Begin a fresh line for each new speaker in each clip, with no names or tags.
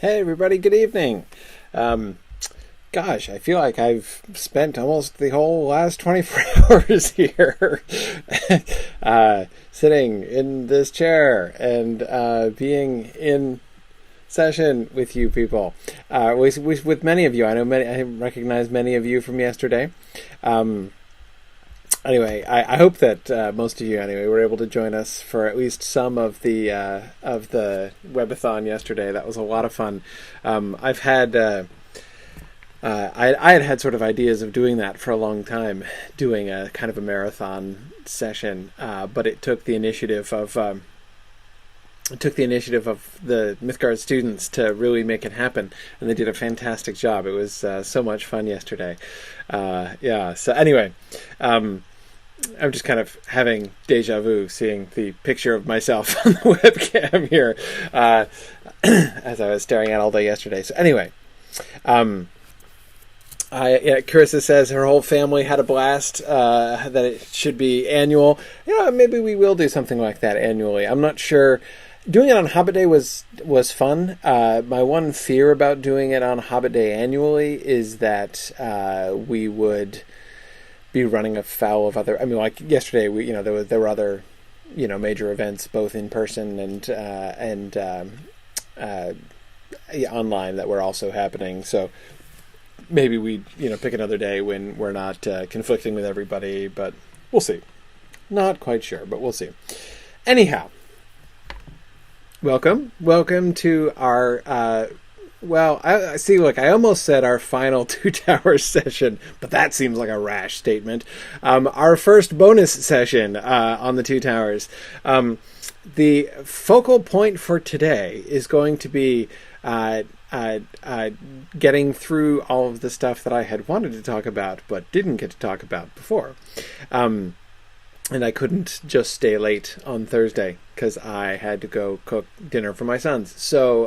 Hey everybody, good evening. Um, Gosh, I feel like I've spent almost the whole last 24 hours here sitting in this chair and being in session with you people. With many of you. I recognize many of you from yesterday. Um, anyway, I hope that most of you anyway were able to join us for at least some of the webathon yesterday. That was a lot of fun. I've had I had sort of ideas of doing that for a long time, doing a kind of a marathon session, but it took the initiative of the Mythgard students to really make it happen, and they did a fantastic job. It was so much fun yesterday. Yeah. So anyway, I'm just kind of having deja vu, seeing the picture of myself on the webcam here as I was staring at all day yesterday. So anyway. Carissa says her whole family had a blast, that it should be annual. Maybe we will do something like that annually. I'm not sure. Doing it on Hobbit Day was fun. My one fear about doing it on Hobbit Day annually is that we would be running afoul of other. I mean, like yesterday, there were other, major events both in person and online that were also happening. So maybe we pick another day when we're not conflicting with everybody, but we'll see. Not quite sure, but we'll see. Anyhow, welcome to our I see. Look, I almost said our final Two Towers session, but that seems like a rash statement. Our first bonus session on the Two Towers. The focal point for today is going to be getting through all of the stuff that I had wanted to talk about but didn't get to talk about before. And I couldn't just stay late on Thursday because I had to go cook dinner for my sons. So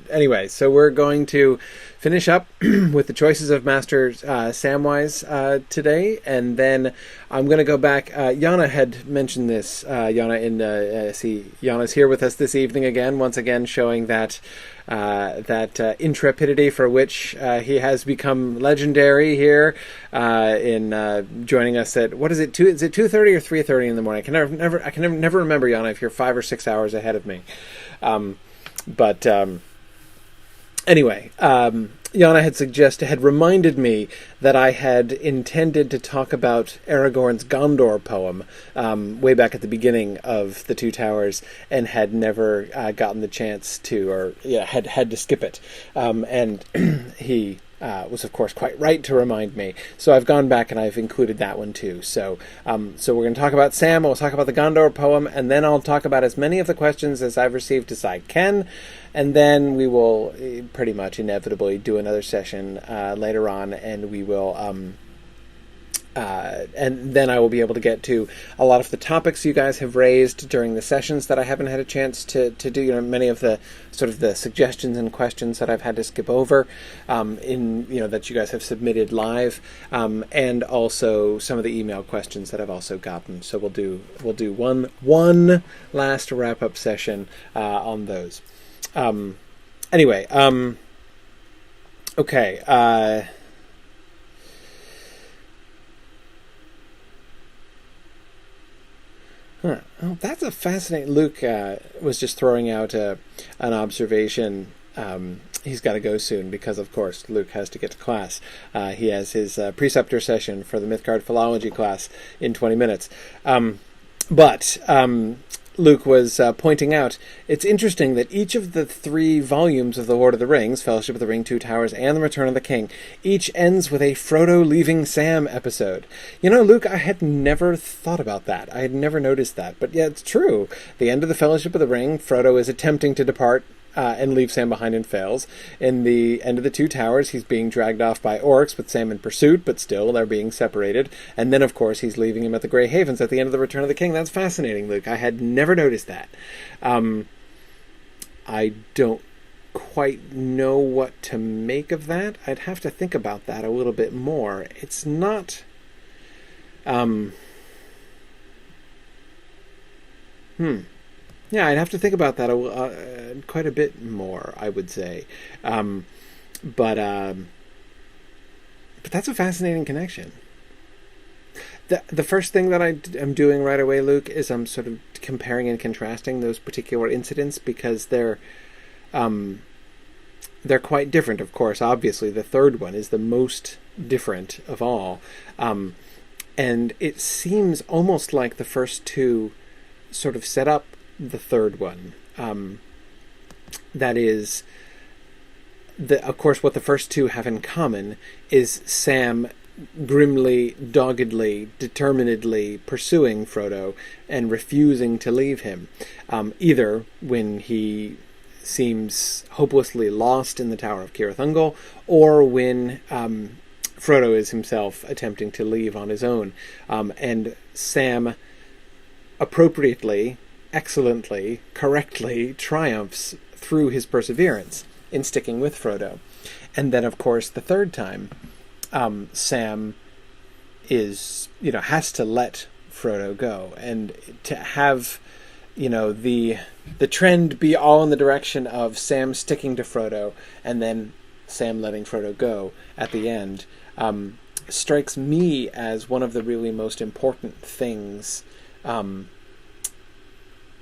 anyway, so we're going to finish up with the choices of Master Samwise today, and then I'm going to go back. Yana had mentioned this. Yana's here with us this evening again, once again showing that intrepidity for which he has become legendary here in joining us at, what is it? Is it 2:30 or 3:30 in the morning? I can never remember, Yana, if you're 5 or 6 hours ahead of me. But anyway, Yana had reminded me that I had intended to talk about Aragorn's Gondor poem way back at the beginning of the Two Towers, and had never gotten the chance to, or had to skip it. And he was, of course, quite right to remind me. So I've gone back and I've included that one too. So we're going to talk about Sam. We'll talk about the Gondor poem, and then I'll talk about as many of the questions as I've received as I can. And then we will pretty much inevitably do another session later on, and we will, and then I will be able to get to a lot of the topics you guys have raised during the sessions that I haven't had a chance to do. Many of the sort of the suggestions and questions that I've had to skip over, that you guys have submitted live, and also some of the email questions that I've also gotten. So we'll do one last wrap up session on those. Anyway, okay. Oh, that's a fascinating. Luke was just throwing out an observation. He's got to go soon because, of course, Luke has to get to class. He has his preceptor session for the Mythgard philology class in 20 minutes. But Luke was pointing out, it's interesting that each of the 3 volumes of The Lord of the Rings, Fellowship of the Ring, Two Towers, and The Return of the King, each ends with a Frodo leaving Sam episode. Luke, I had never thought about that. I had never noticed that. But yeah, it's true. The end of the Fellowship of the Ring, Frodo is attempting to depart and leave Sam behind and fails. In the end of the Two Towers, he's being dragged off by orcs with Sam in pursuit, but still they're being separated. And then, of course, he's leaving him at the Grey Havens at the end of the Return of the King. That's fascinating, Luke. I had never noticed that. I don't quite know what to make of that. I'd have to think about that a little bit more. It's not... Yeah, I'd have to think about that quite a bit more, I would say. Um, but but that's a fascinating connection. The first thing that I am doing right away, Luke, is I'm sort of comparing and contrasting those particular incidents because um, they're quite different. Of course, obviously, the third one is the most different of all, and it seems almost like the first two sort of set up the third one. That is, of course, what the first two have in common is Sam grimly, doggedly, determinedly pursuing Frodo and refusing to leave him, either when he seems hopelessly lost in the Tower of Cirith Ungol, or when Frodo is himself attempting to leave on his own. And Sam appropriately, excellently, correctly triumphs through his perseverance in sticking with Frodo. And then, of course, the third time, Sam has to let Frodo go, and to have, the trend be all in the direction of Sam sticking to Frodo and then Sam letting Frodo go at the end, strikes me as one of the really most important things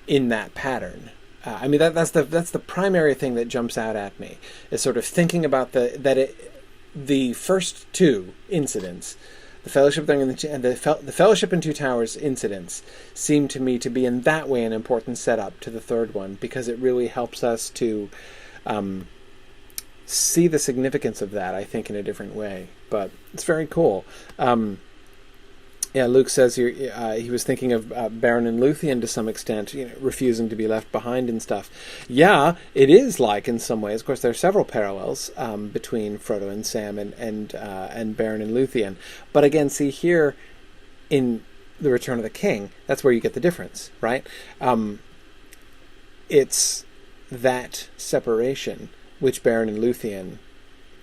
in that pattern. That's the primary thing that jumps out at me, is sort of thinking about the first two incidents, the Fellowship and the Fellowship and Two Towers incidents, seem to me to be in that way an important setup to the third one, because it really helps us to see the significance of that, I think, in a different way. But it's very cool. Luke says he was thinking of Beren and Luthien to some extent, refusing to be left behind and stuff. Yeah, it is like in some ways. Of course, there are several parallels between Frodo and Sam and Beren and Luthien. But again, see here in The Return of the King, that's where you get the difference, right? It's that separation which Beren and Luthien,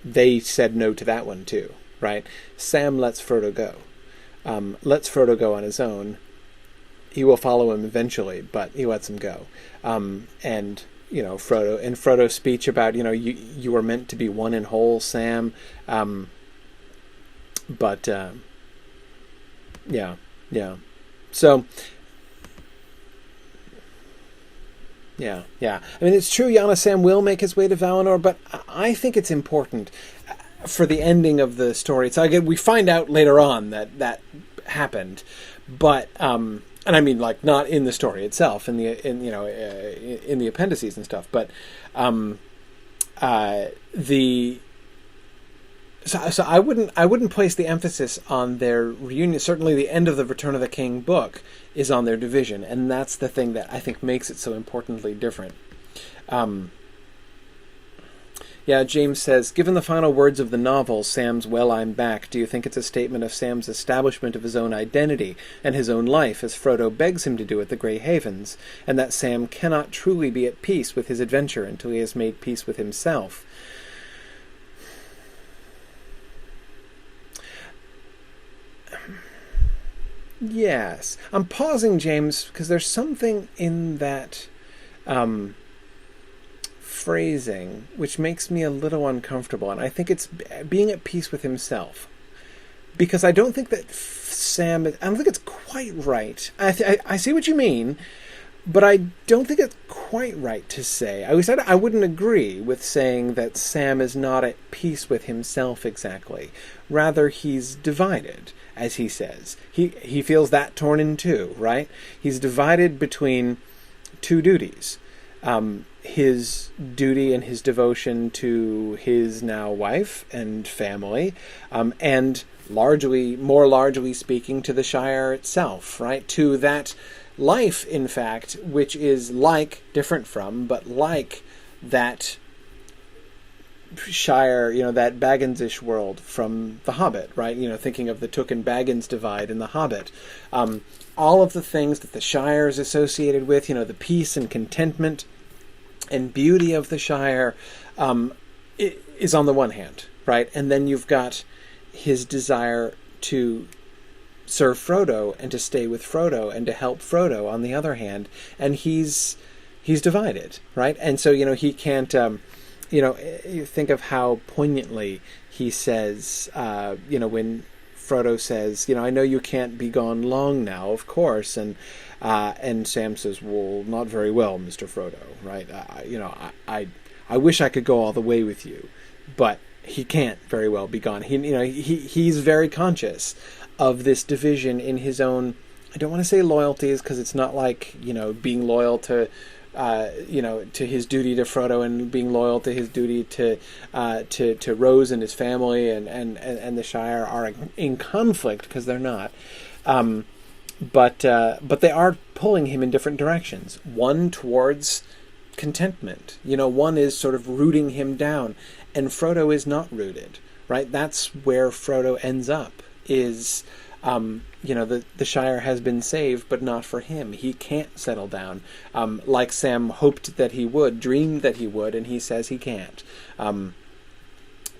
they said no to that one too, right? Sam lets Frodo go. Lets Frodo go on his own. He will follow him eventually, but he lets him go. And Frodo's speech about, you were meant to be one and whole, Sam. Yeah. So, yeah. It's true, Yana Sam will make his way to Valinor, but I think it's important for the ending of the story. So again, we find out later on that happened, but not in the story itself, in the appendices and stuff. But so I wouldn't place the emphasis on their reunion. Certainly, the end of the Return of the King book is on their division, and that's the thing that I think makes it so importantly different. James says, given the final words of the novel, Sam's "Well, I'm back," do you think it's a statement of Sam's establishment of his own identity and his own life, as Frodo begs him to do at the Grey Havens, and that Sam cannot truly be at peace with his adventure until he has made peace with himself? Yes. I'm pausing, James, because there's something in that phrasing which makes me a little uncomfortable, and I think it's being at peace with himself, because I don't think that I don't think it's quite right. I see what you mean, but I don't think it's quite right to say. At least I wouldn't agree with saying that Sam is not at peace with himself exactly. Rather, he's divided, as he says. He feels that torn in two, right? He's divided between two duties. His duty and his devotion to his now wife and family, and more largely speaking, to the Shire itself, right? To that life, in fact, which is different from, but like that Shire, that Baggins-ish world from The Hobbit, right? Thinking of the Took and Baggins divide in The Hobbit. All of the things that the Shire is associated with, the peace and contentment and beauty of the Shire, is on the one hand, right? And then you've got his desire to serve Frodo and to stay with Frodo and to help Frodo on the other hand. And he's he's divided, right? And so, he can't, you think of how poignantly he says, when Frodo says, I know you can't be gone long now, of course, and Sam says, well, not very well, Mr. Frodo, right? I wish I could go all the way with you, but he can't very well be gone. He's very conscious of this division in his own. I don't want to say loyalties, because it's not like being loyal to to his duty to Frodo and being loyal to his duty to Rose and his family and the Shire are in conflict, because they're not. But they are pulling him in different directions. One towards contentment. One is sort of rooting him down, and Frodo is not rooted, right? That's where Frodo ends up, is, the Shire has been saved, but not for him. He can't settle down, like Sam hoped that he would, dreamed that he would, and he says he can't.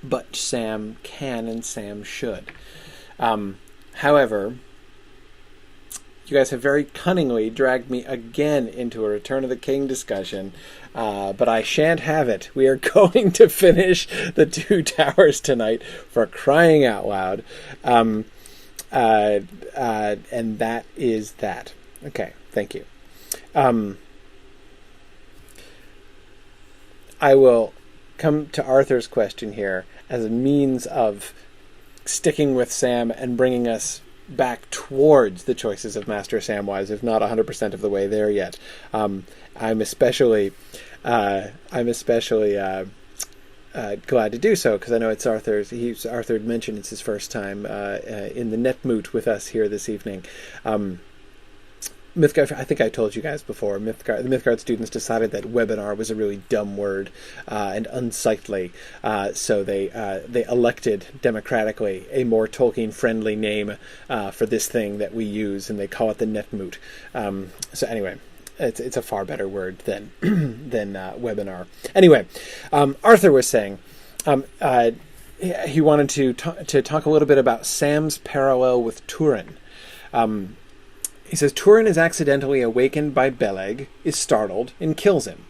But Sam can, and Sam should. However, you guys have very cunningly dragged me again into a Return of the King discussion, but I shan't have it. We are going to finish the Two Towers tonight, for crying out loud. And that is that. Okay, thank you. I will come to Arthur's question here as a means of sticking with Sam and bringing us back towards the choices of Master Samwise, if not 100% of the way there yet. I'm especially glad to do so, because I know it's Arthur's. Arthur had mentioned it's his first time in the Netmoot with us here this evening. Mythgard, I think I told you guys before, the Mythgard students decided that webinar was a really dumb word and unsightly, so they elected democratically a more Tolkien-friendly name for this thing that we use, and they call it the Netmoot. So anyway, it's a far better word than webinar. Anyway, Arthur was saying he wanted to talk a little bit about Sam's parallel with Turin. He says, Turin is accidentally awakened by Beleg, is startled, and kills him.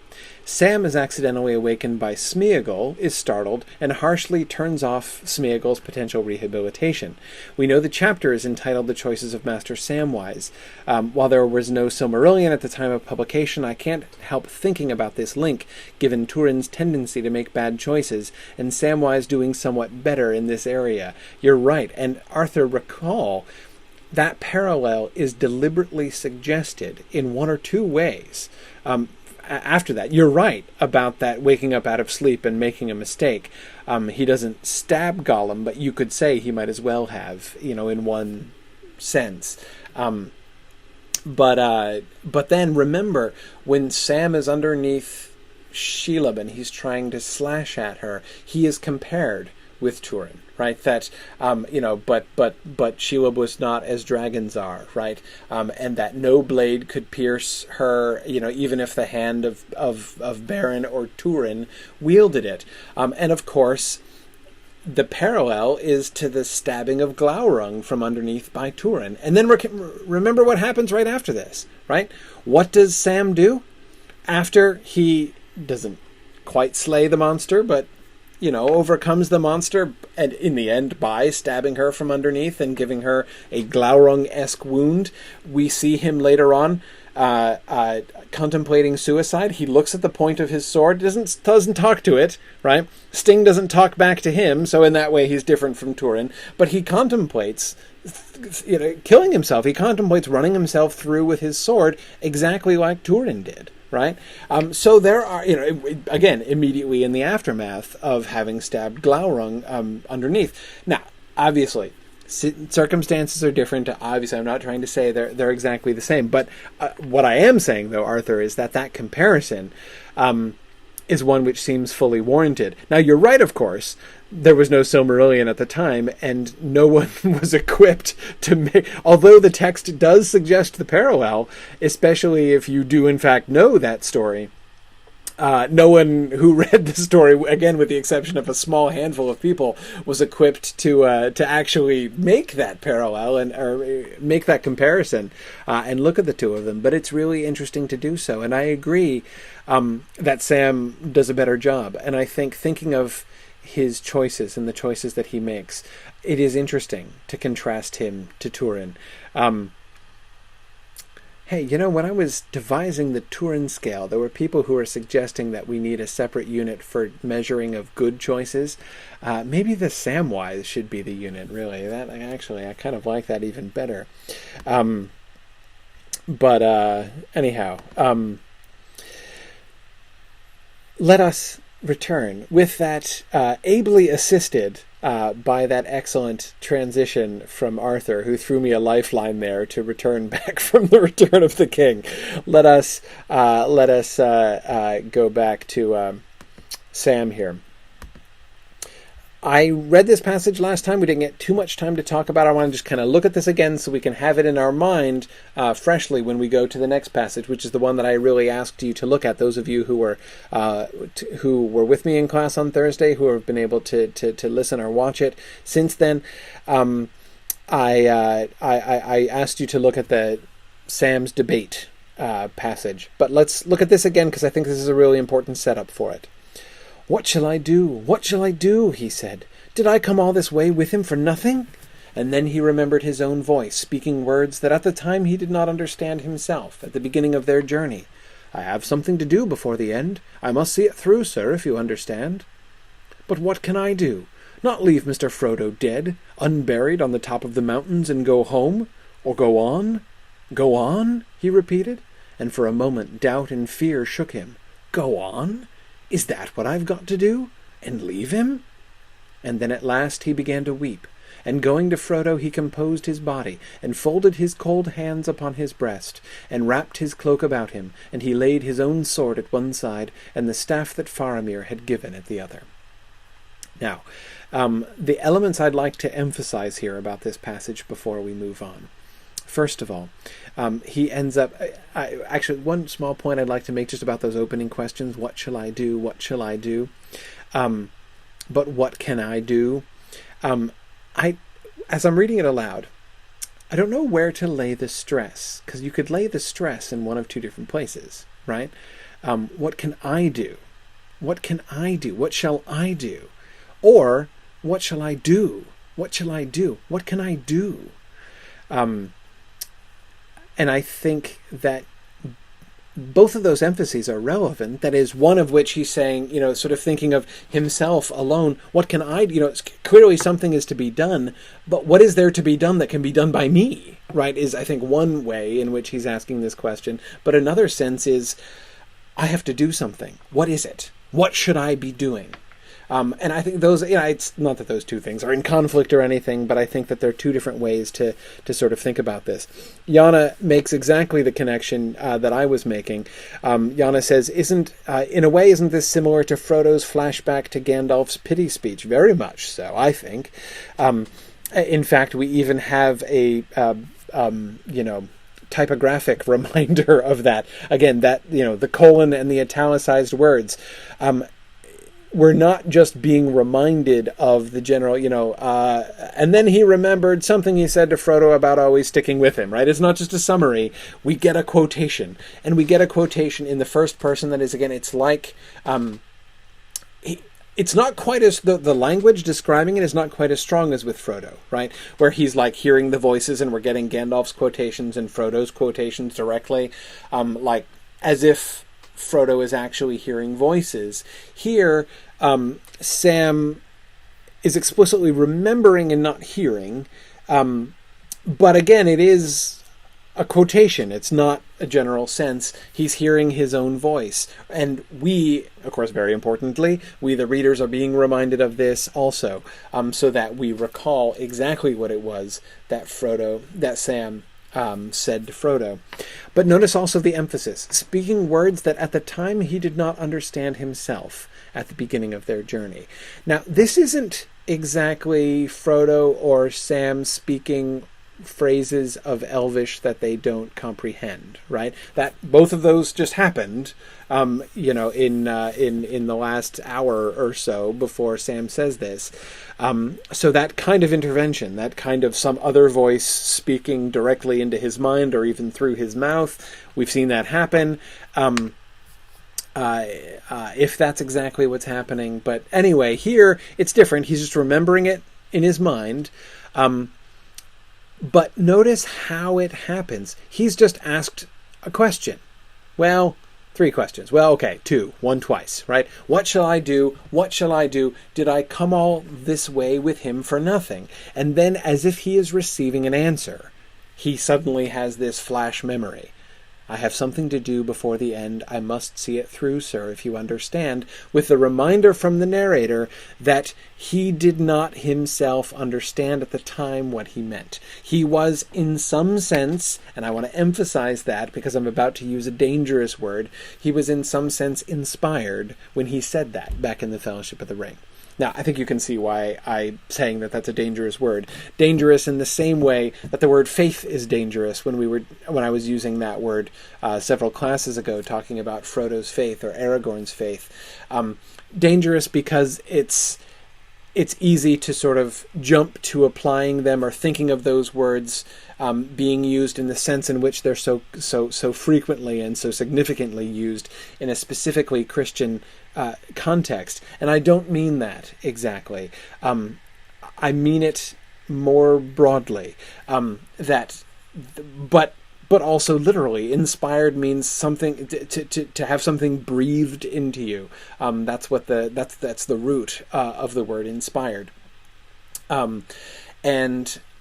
Sam is accidentally awakened by Smeagol, is startled, and harshly turns off Smeagol's potential rehabilitation. We know the chapter is entitled The Choices of Master Samwise. While there was no Silmarillion at the time of publication, I can't help thinking about this link, given Turin's tendency to make bad choices, and Samwise doing somewhat better in this area. You're right, and Arthur, recall, that parallel is deliberately suggested in one or two ways. After that, you're right about that waking up out of sleep and making a mistake. He doesn't stab Gollum, but you could say he might as well have, in one sense. But then remember, when Sam is underneath Shelob and he's trying to slash at her, he is compared with Turin, right? That, but Shelob was not as dragons are, right? And that no blade could pierce her, even if the hand of Beren or Turin wielded it. And of course, the parallel is to the stabbing of Glaurung from underneath by Turin. And then remember what happens right after this, right? What does Sam do? After he doesn't quite slay the monster, but overcomes the monster, and in the end by stabbing her from underneath and giving her a Glaurung-esque wound. We see him later on contemplating suicide. He looks at the point of his sword, doesn't talk to it, right? Sting doesn't talk back to him, so in that way he's different from Turin, but he contemplates killing himself. He contemplates running himself through with his sword exactly like Turin did. Right? So there are, again, immediately in the aftermath of having stabbed Glaurung underneath. Now, obviously, circumstances are different. Obviously, I'm not trying to say they're exactly the same. But what I am saying, though, Arthur, is that comparison is one which seems fully warranted. Now, you're right, of course. There was no Silmarillion at the time, and no one was equipped to make... Although the text does suggest the parallel, especially if you do, in fact, know that story, no one who read the story, again with the exception of a small handful of people, was equipped to actually make that parallel or make that comparison and look at the two of them. But it's really interesting to do so, and I agree that Sam does a better job. And I think thinking of his choices and the choices that he makes, it is interesting to contrast him to Turin. Hey, when I was devising the Turin scale, there were people who were suggesting that we need a separate unit for measuring of good choices. Maybe the Samwise should be the unit, really. I kind of like that even better. Anyhow, let us return with that ably assisted by that excellent transition from Arthur, who threw me a lifeline there to return back from the Return of the King. Let us go back to Sam here. I read this passage last time. We didn't get too much time to talk about it. I want to just kind of look at this again so we can have it in our mind freshly when we go to the next passage, which is the one that I really asked you to look at. Those of you who were with me in class on Thursday, who have been able to listen or watch it since then, I asked you to look at the Sam's debate passage. But let's look at this again because I think this is a really important setup for it. "What shall I do? What shall I do?" he said. "Did I come all this way with him for nothing?" And then he remembered his own voice, speaking words that at the time he did not understand himself, at the beginning of their journey. "I have something to do before the end. I must see it through, sir, if you understand." "But what can I do? Not leave Mr. Frodo dead, unburied on the top of the mountains, and go home? Or go on? Go on?" he repeated, and for a moment doubt and fear shook him. "Go on? Is that what I've got to do? And leave him?" And then at last he began to weep, and going to Frodo he composed his body, and folded his cold hands upon his breast, and wrapped his cloak about him, and he laid his own sword at one side, and the staff that Faramir had given at the other. Now, the elements I'd like to emphasize here about this passage before we move on. First of all, he ends up... actually, one small point I'd like to make just about those opening questions. What shall I do? What shall I do? But what can I do? As I'm reading it aloud, I don't know where to lay the stress, because you could lay the stress in one of two different places, right? What can I do? What can I do? What shall I do? Or, what shall I do? What shall I do? What can I do? And I think that both of those emphases are relevant. That is, one of which he's saying, sort of thinking of himself alone. What can I do? It's clearly something is to be done, but what is there to be done that can be done by me, right? Is, I think, one way in which he's asking this question. But another sense is, I have to do something. What is it? What should I be doing? And I think those, it's not that those two things are in conflict or anything, but I think that there are two different ways to sort of think about this. Yana makes exactly the connection that I was making. Yana says, in a way, isn't this similar to Frodo's flashback to Gandalf's pity speech? Very much so, I think. In fact, we even have a, typographic reminder of that. Again, that, the colon and the italicized words. We're not just being reminded of the general, and then he remembered something he said to Frodo about always sticking with him, right? It's not just a summary. We get a quotation. And we get a quotation in the first person that is, again, it's like, it's not quite as, the language describing it is not quite as strong as with Frodo, right? Where he's like hearing the voices and we're getting Gandalf's quotations and Frodo's quotations directly, like as if Frodo is actually hearing voices. Here, Sam is explicitly remembering and not hearing, but again, it is a quotation. It's not a general sense. He's hearing his own voice. And we, of course, very importantly, we the readers are being reminded of this also, so that we recall exactly what it was that Sam said to Frodo. But notice also the emphasis, speaking words that at the time he did not understand himself at the beginning of their journey. Now, this isn't exactly Frodo or Sam speaking phrases of Elvish that they don't comprehend, right? That both of those just happened, in the last hour or so before Sam says this. So that kind of intervention, that kind of some other voice speaking directly into his mind or even through his mouth, we've seen that happen. If that's exactly what's happening. But anyway, here it's different. He's just remembering it in his mind. But notice how it happens. He's just asked a question. Well, 3 questions. Well, okay, 2. 1 twice, right? What shall I do? What shall I do? Did I come all this way with him for nothing? And then, as if he is receiving an answer, he suddenly has this flash memory. I have something to do before the end. I must see it through, sir, if you understand, with the reminder from the narrator that he did not himself understand at the time what he meant. He was, in some sense, and I want to emphasize that because I'm about to use a dangerous word, he was in some sense inspired when he said that back in the Fellowship of the Ring. Now, I think you can see why I'm saying that that's a dangerous word. Dangerous in the same way that the word faith is dangerous when I was using that word several classes ago, talking about Frodo's faith or Aragorn's faith. Dangerous because it's easy to sort of jump to applying them or thinking of those words being used in the sense in which they're so frequently and so significantly used in a specifically Christian context. And I don't mean that exactly. I mean it more broadly. But also literally, inspired means something to have something breathed into you. That's the root of the word inspired. And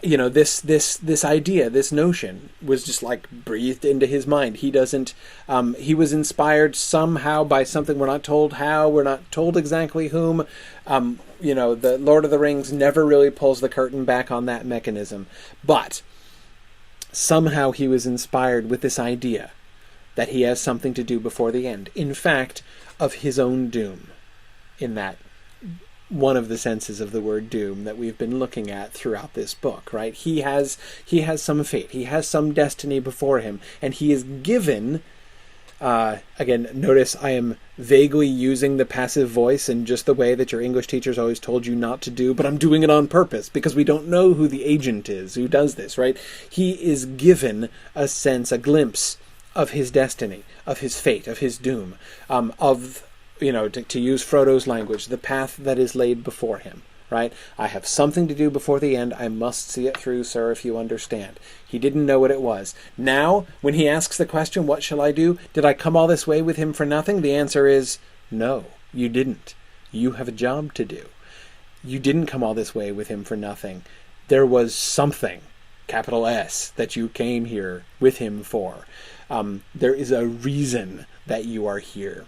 this idea, this notion was just like breathed into his mind. He was inspired somehow by something. We're not told how, we're not told exactly whom. The Lord of the Rings never really pulls the curtain back on that mechanism. But somehow he was inspired with this idea that he has something to do before the end. In fact, of his own doom, in that one of the senses of the word doom that we've been looking at throughout this book, right? He has some fate. He has some destiny before him, and he is given, again, notice I am vaguely using the passive voice in just the way that your English teachers always told you not to do, but I'm doing it on purpose because we don't know who the agent is who does this, right? He is given a sense, a glimpse of his destiny, of his fate, of his doom, to use Frodo's language, the path that is laid before him, right? I have something to do before the end. I must see it through, sir, if you understand. He didn't know what it was. Now, when he asks the question, what shall I do? Did I come all this way with him for nothing? The answer is, no, you didn't. You have a job to do. You didn't come all this way with him for nothing. There was something, capital S, that you came here with him for. There is a reason that you are here.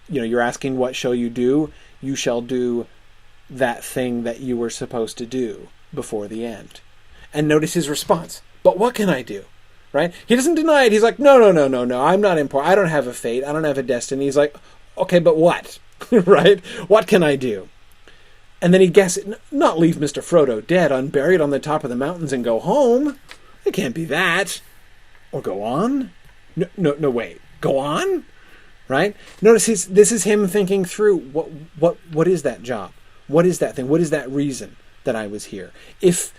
You're asking, what shall you do? You shall do that thing that you were supposed to do before the end. And notice his response. But what can I do? Right? He doesn't deny it. He's like, no, I'm not important. I don't have a fate. I don't have a destiny. He's like, okay, but what? Right? What can I do? And then he guesses, not leave Mr. Frodo dead, unburied on the top of the mountains and go home. It can't be that. Or go on? No, wait. Go on? Right? Notice this is him thinking through what is that job? What is that thing? What is that reason that I was here? If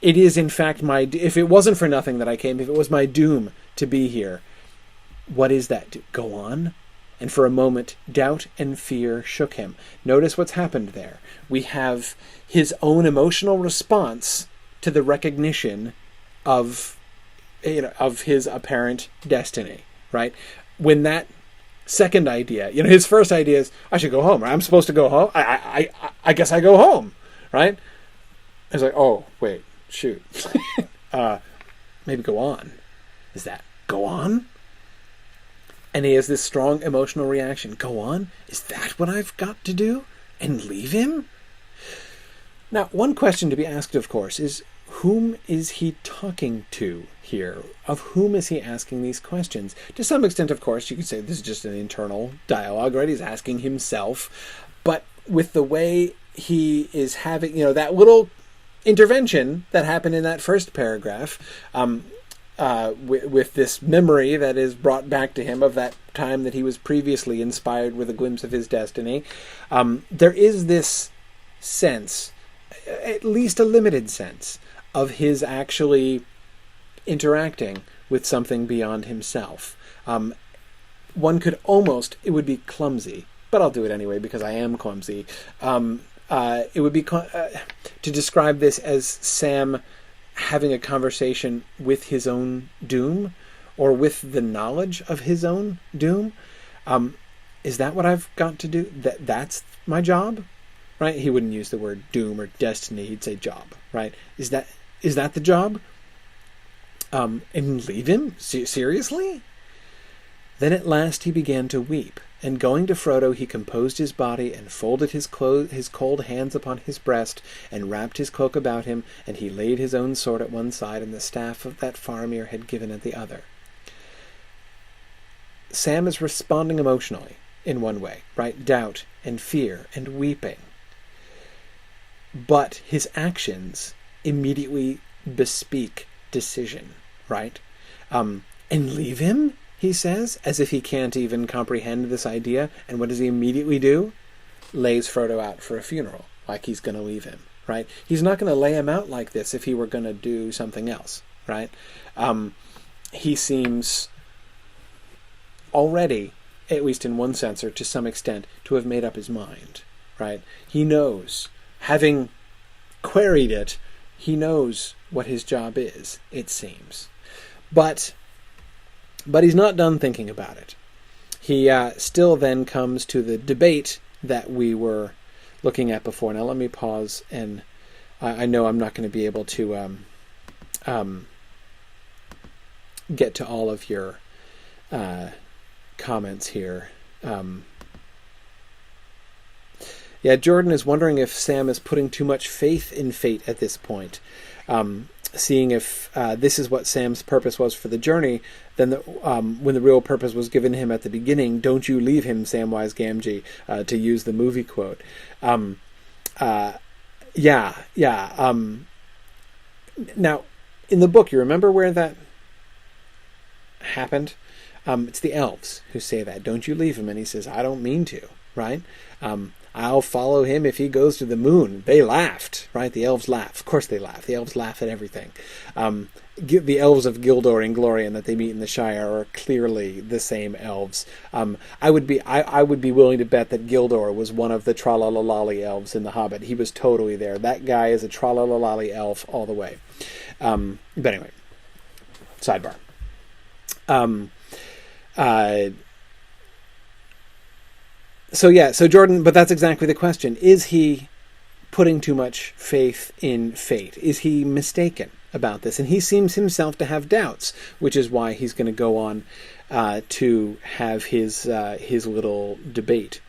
it is in fact if it wasn't for nothing that I came, if it was my doom to be here, what is that? Go on? And for a moment, doubt and fear shook him. Notice what's happened there. We have his own emotional response to the recognition of his apparent destiny, right? When that second idea, his first idea is, I should go home. Right? I'm supposed to go home. I guess I go home, right? It's like, oh, wait, shoot. Maybe go on. Is that go on? And he has this strong emotional reaction. Go on? Is that what I've got to do? And leave him? Now, one question to be asked, of course, is whom is he talking to here? Of whom is he asking these questions? To some extent, of course, you could say this is just an internal dialogue, right? He's asking himself. But with the way he is having, that little intervention that happened in that first paragraph, with this memory that is brought back to him of that time that he was previously inspired with a glimpse of his destiny, there is this sense, at least a limited sense, of his actually interacting with something beyond himself. One could almost, it would be clumsy, but I'll do it anyway because I am clumsy. It would be to describe this as Sam having a conversation with his own doom, or with the knowledge of his own doom. Is that what I've got to do? That's my job, right? He wouldn't use the word doom or destiny. He'd say job, right? Is that the job? And leave him? Seriously? Then at last he began to weep, and going to Frodo he composed his body, and folded his cold hands upon his breast, and wrapped his cloak about him, and he laid his own sword at one side, and the staff of that Faramir had given at the other. Sam is responding emotionally in one way, right? Doubt and fear and weeping. But his actions immediately bespeak decision, right? And leave him, he says, as if he can't even comprehend this idea. And what does he immediately do? Lays Frodo out for a funeral, like he's going to leave him, right? He's not going to lay him out like this if he were going to do something else, right? He seems already, at least in one sense or to some extent, to have made up his mind, right? He knows, having queried it, he knows what his job is, it seems. But he's not done thinking about it. He still then comes to the debate that we were looking at before. Now let me pause, and I know I'm not going to be able to get to all of your comments here. Jordan is wondering if Sam is putting too much faith in fate at this point. Seeing if this is what Sam's purpose was for the journey, then when the real purpose was given him at the beginning, don't you leave him, Samwise Gamgee, to use the movie quote. Now, in the book, you remember where that happened? It's the elves who say that. Don't you leave him. And he says, I don't mean to, right? I'll follow him if he goes to the moon. They laughed, right? The elves laugh. Of course they laugh. The elves laugh at everything. The elves of Gildor and Glorian that they meet in the Shire are clearly the same elves. I would be willing to bet that Gildor was one of the Tralalalali elves in The Hobbit. He was totally there. That guy is a Tralalalali elf all the way. But anyway, sidebar. So Jordan, but that's exactly the question. Is he putting too much faith in fate? Is he mistaken about this? And he seems himself to have doubts, which is why he's going to go on to have his little debate.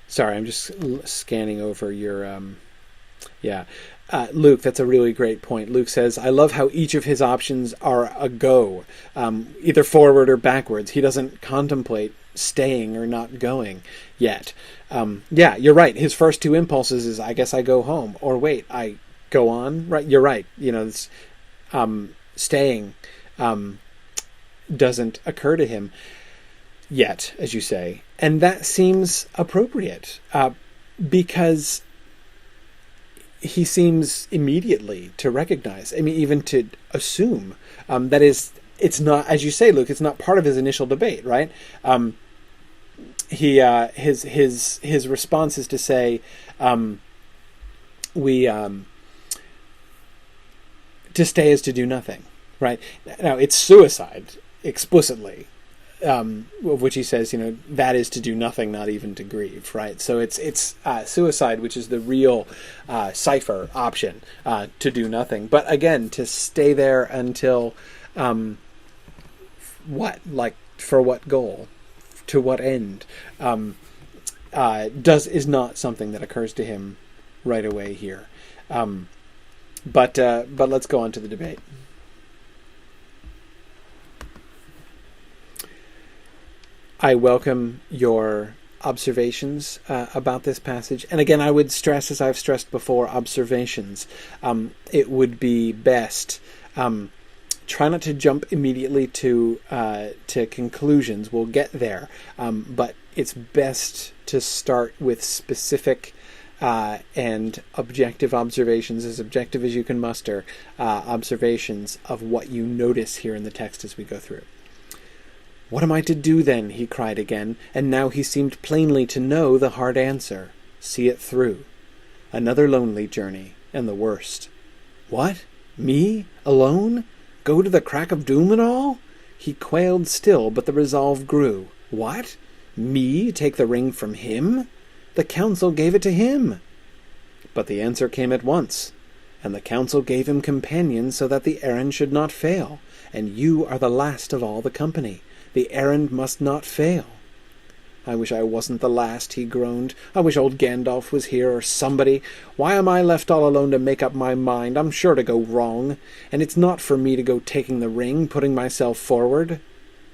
Sorry, I'm just scanning over your... Luke, that's a really great point. Luke says, I love how each of his options are a go, either forward or backwards. He doesn't contemplate staying or not going yet. You're right. His first two impulses is, I guess I go home. Or wait, I go on. Right, you're right. It's, staying doesn't occur to him yet, as you say. And that seems appropriate because he seems immediately to recognize, even to assume, that is, it's not, as you say, Luke, it's not part of his initial debate, right? His response is to say, to stay is to do nothing, right? Now, it's suicide, explicitly. Of which he says, that is to do nothing, not even to grieve, right? So it's suicide, which is the real cipher option, to do nothing. But again, to stay there until what? Like, for what goal? To what end? Is not something that occurs to him right away here. But let's go on to the debate. I welcome your observations about this passage. And again, I would stress, as I've stressed before, observations. It would be best. Try not to jump immediately to conclusions. We'll get there. But it's best to start with specific and objective observations, as objective as you can muster, observations of what you notice here in the text as we go through. "What am I to do then?" he cried again, and now he seemed plainly to know the hard answer. See it through. Another lonely journey, and the worst. "What? Me? Alone? Go to the crack of doom and all?" He quailed still, but the resolve grew. "What? Me take the ring from him? The council gave it to him." But the answer came at once. "And the council gave him companions so that the errand should not fail. And you are the last of all the company. The errand must not fail." "I wish I wasn't the last," he groaned. "I wish old Gandalf was here, or somebody. Why am I left all alone to make up my mind? I'm sure to go wrong. And it's not for me to go taking the ring, putting myself forward."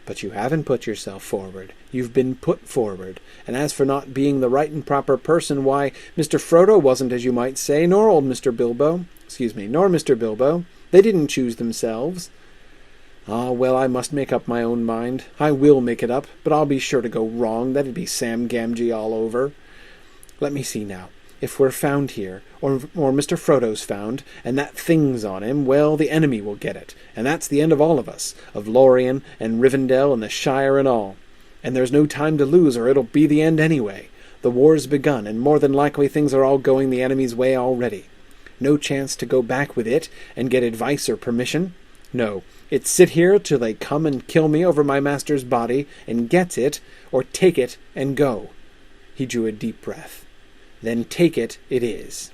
"But you haven't put yourself forward. You've been put forward. And as for not being the right and proper person, why, Mr. Frodo wasn't, as you might say, nor old Mr. Bilbo. Nor Mr. Bilbo. They didn't choose themselves." "Ah, well, I must make up my own mind. I will make it up, but I'll be sure to go wrong. That'd be Sam Gamgee all over. Let me see now. If we're found here, or Mr. Frodo's found, and that thing's on him, well, the enemy will get it, and that's the end of all of us, of Lorien and Rivendell and the Shire and all. And there's no time to lose, or it'll be the end anyway. The war's begun, and more than likely things are all going the enemy's way already. No chance to go back with it and get advice or permission. No, it's sit here till they come and kill me over my master's body, and get it, or take it and go." He drew a deep breath. "Then take it is."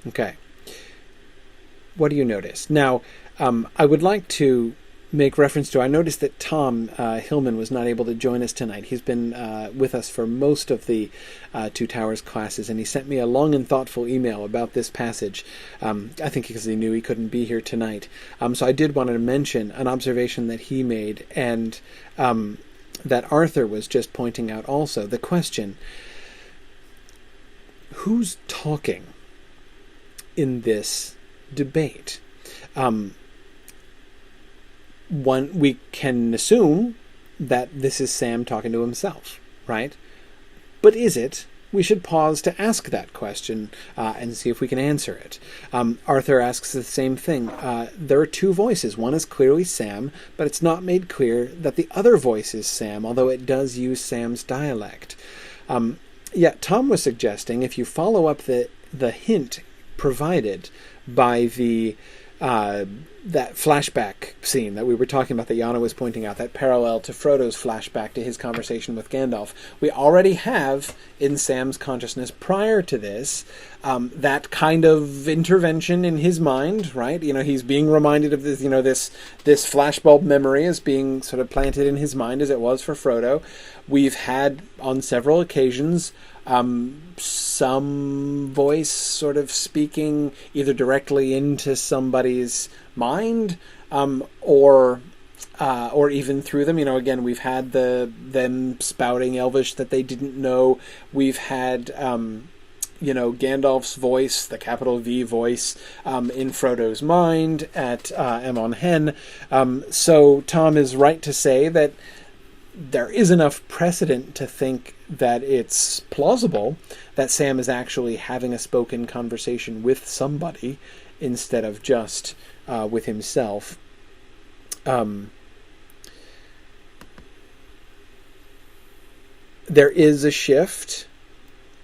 Okay. What do you notice? Now, I would like to make reference to, I noticed that Tom Hillman was not able to join us tonight. He's been with us for most of the Two Towers classes, and he sent me a long and thoughtful email about this passage, I think because he knew he couldn't be here tonight. So I did want to mention an observation that he made, and that Arthur was just pointing out also. The question, who's talking in this debate? We can assume that this is Sam talking to himself, right? But is it? We should pause to ask that question and see if we can answer it. Arthur asks the same thing. There are two voices. One is clearly Sam, but it's not made clear that the other voice is Sam, although it does use Sam's dialect. Yet Tom was suggesting, if you follow up the hint provided by the that flashback scene that we were talking about, that Yana was pointing out, that parallel to Frodo's flashback to his conversation with Gandalf. We already have in Sam's consciousness prior to this that kind of intervention in his mind, right? He's being reminded of this, this flashbulb memory is being sort of planted in his mind as it was for Frodo. We've had on several occasions some voice sort of speaking either directly into somebody's mind or even through them. Again, we've had them spouting Elvish that they didn't know. We've had Gandalf's voice, the capital V voice, in Frodo's mind at Amon Hen. So Tom is right to say that there is enough precedent to think that it's plausible that Sam is actually having a spoken conversation with somebody instead of just with himself. There is a shift,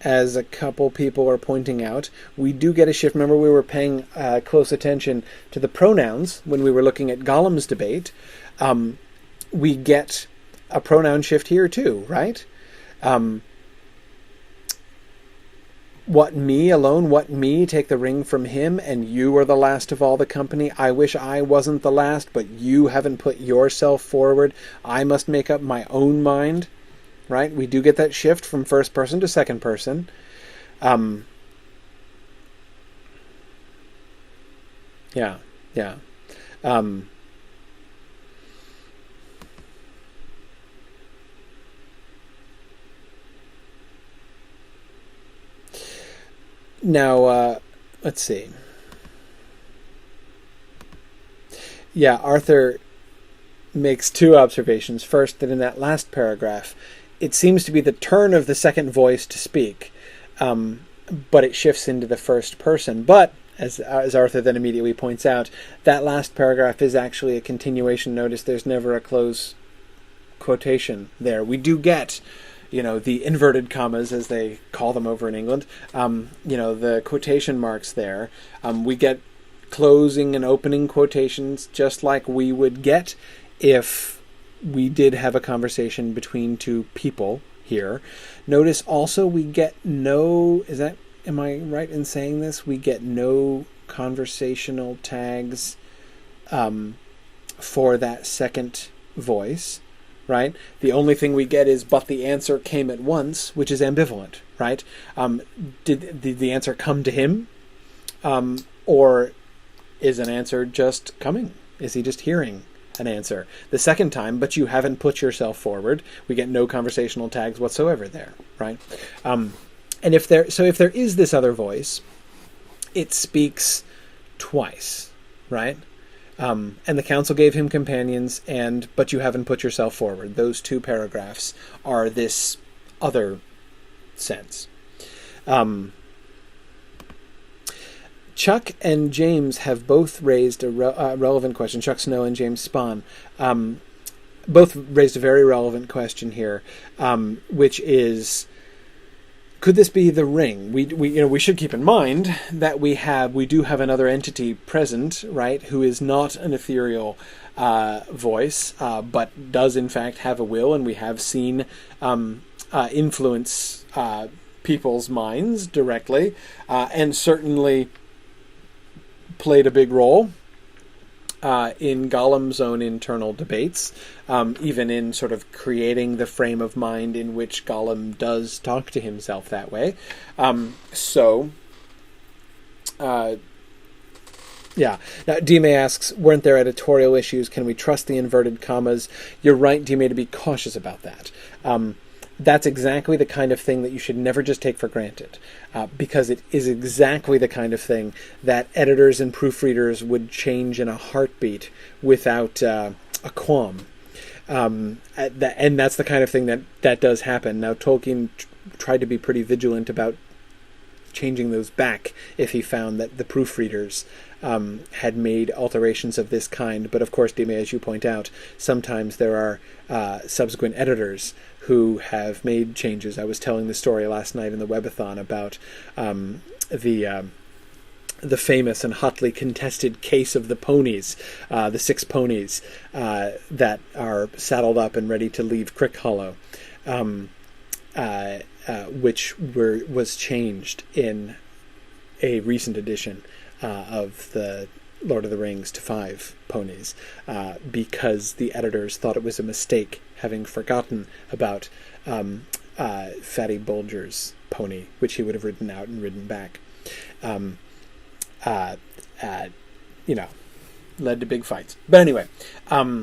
as a couple people are pointing out. We do get a shift. Remember, we were paying close attention to the pronouns when we were looking at Gollum's debate. We get a pronoun shift here too, right? What me alone, what me, take the ring from him, and you are the last of all the company. I wish I wasn't the last, but you haven't put yourself forward. I must make up my own mind, right? We do get that shift from first person to second person. Now, let's see. Yeah, Arthur makes two observations. First, that in that last paragraph, it seems to be the turn of the second voice to speak, but it shifts into the first person. But, as Arthur then immediately points out, that last paragraph is actually a continuation. Notice there's never a close quotation there. We do get, the inverted commas, as they call them over in England, the quotation marks there. We get closing and opening quotations just like we would get if we did have a conversation between two people here. Notice also we get no, am I right in saying this? We get no conversational tags for that second voice, right? The only thing we get is, but the answer came at once, which is ambivalent, right? Did the answer come to him? Or is an answer just coming? Is he just hearing an answer? The second time, but you haven't put yourself forward, we get no conversational tags whatsoever there, right? And if there is this other voice, it speaks twice, right? And the council gave him companions, but you haven't put yourself forward. Those two paragraphs are this other sense. Chuck and James have both raised a relevant question. Chuck Snow and James Spahn both raised a very relevant question here, which is, could this be the ring? We should keep in mind that we do have another entity present, right, who is not an ethereal voice, but does in fact have a will, and we have seen influence people's minds directly, and certainly played a big role in Gollum's own internal debates, even in sort of creating the frame of mind in which Gollum does talk to himself that way. Yeah. Now, Dime asks, weren't there editorial issues? Can we trust the inverted commas? You're right, Dime, to be cautious about that. That's exactly the kind of thing that you should never just take for granted, because it is exactly the kind of thing that editors and proofreaders would change in a heartbeat without a qualm. And that's the kind of thing that does happen. Now, Tolkien tried to be pretty vigilant about changing those back if he found that the proofreaders had made alterations of this kind. But of course, Dime, as you point out, sometimes there are subsequent editors who have made changes. I was telling the story last night in the Webathon about the famous and hotly contested case of the ponies, the 6 ponies that are saddled up and ready to leave Crick Hollow, which was changed in a recent edition of the Lord of the Rings to 5 ponies, because the editors thought it was a mistake, having forgotten about Fatty Bulger's pony, which he would have ridden out and ridden back. Led to big fights. But anyway, so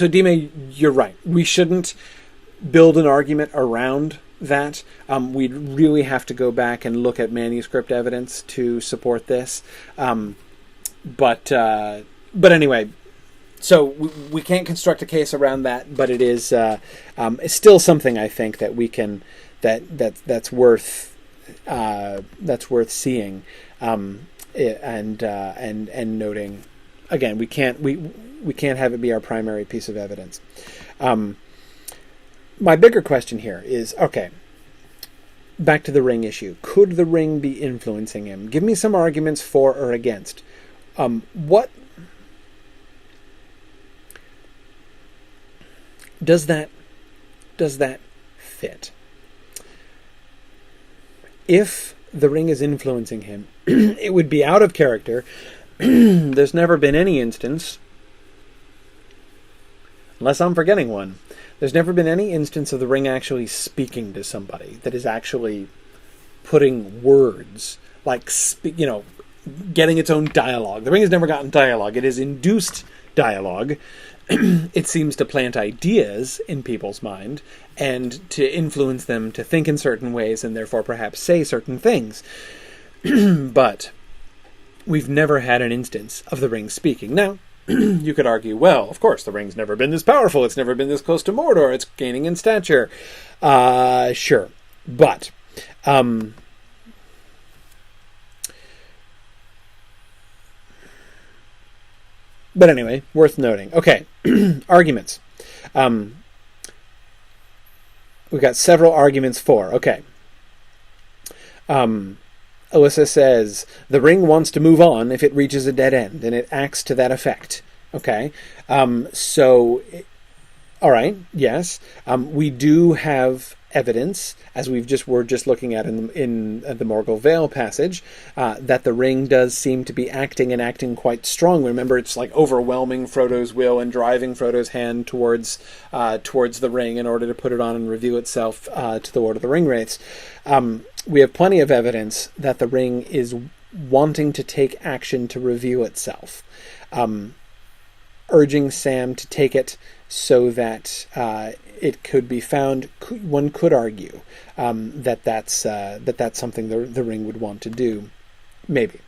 Dime, you're right. We shouldn't build an argument around that. We'd really have to go back and look at manuscript evidence to support this. But anyway, so we can't construct a case around that, but it is it's still something I think that we can that's worth seeing and noting. Again, we can't have it be our primary piece of evidence. My bigger question here is, okay, back to the ring issue. Could the ring be influencing him? Give me some arguments for or against. What does that fit? If the ring is influencing him, it would be out of character. There's never been any instance, unless I'm forgetting one, there's never been any instance of the ring actually speaking to somebody, that is actually putting words, like, getting its own dialogue. The ring has never gotten dialogue. It has induced dialogue. It seems to plant ideas in people's mind, and to influence them to think in certain ways and therefore perhaps say certain things. But we've never had an instance of the ring speaking. Now, you could argue, well, of course, the ring's never been this powerful. It's never been this close to Mordor. It's gaining in stature. Sure. But anyway, worth noting. Okay, arguments. We've got several arguments for. Okay. Alyssa says, the ring wants to move on if it reaches a dead end, and it acts to that effect. Okay. So, all right, yes. We do have evidence, as we're just looking at in the Morgul Vale passage, that the ring does seem to be acting quite strong. Remember, it's like overwhelming Frodo's will and driving Frodo's hand towards the ring in order to put it on and reveal itself to the Lord of the Ring Wraiths. We have plenty of evidence that the ring is wanting to take action to reveal itself, urging Sam to take it so that it could be found. One could argue that that's something the ring would want to do. Maybe.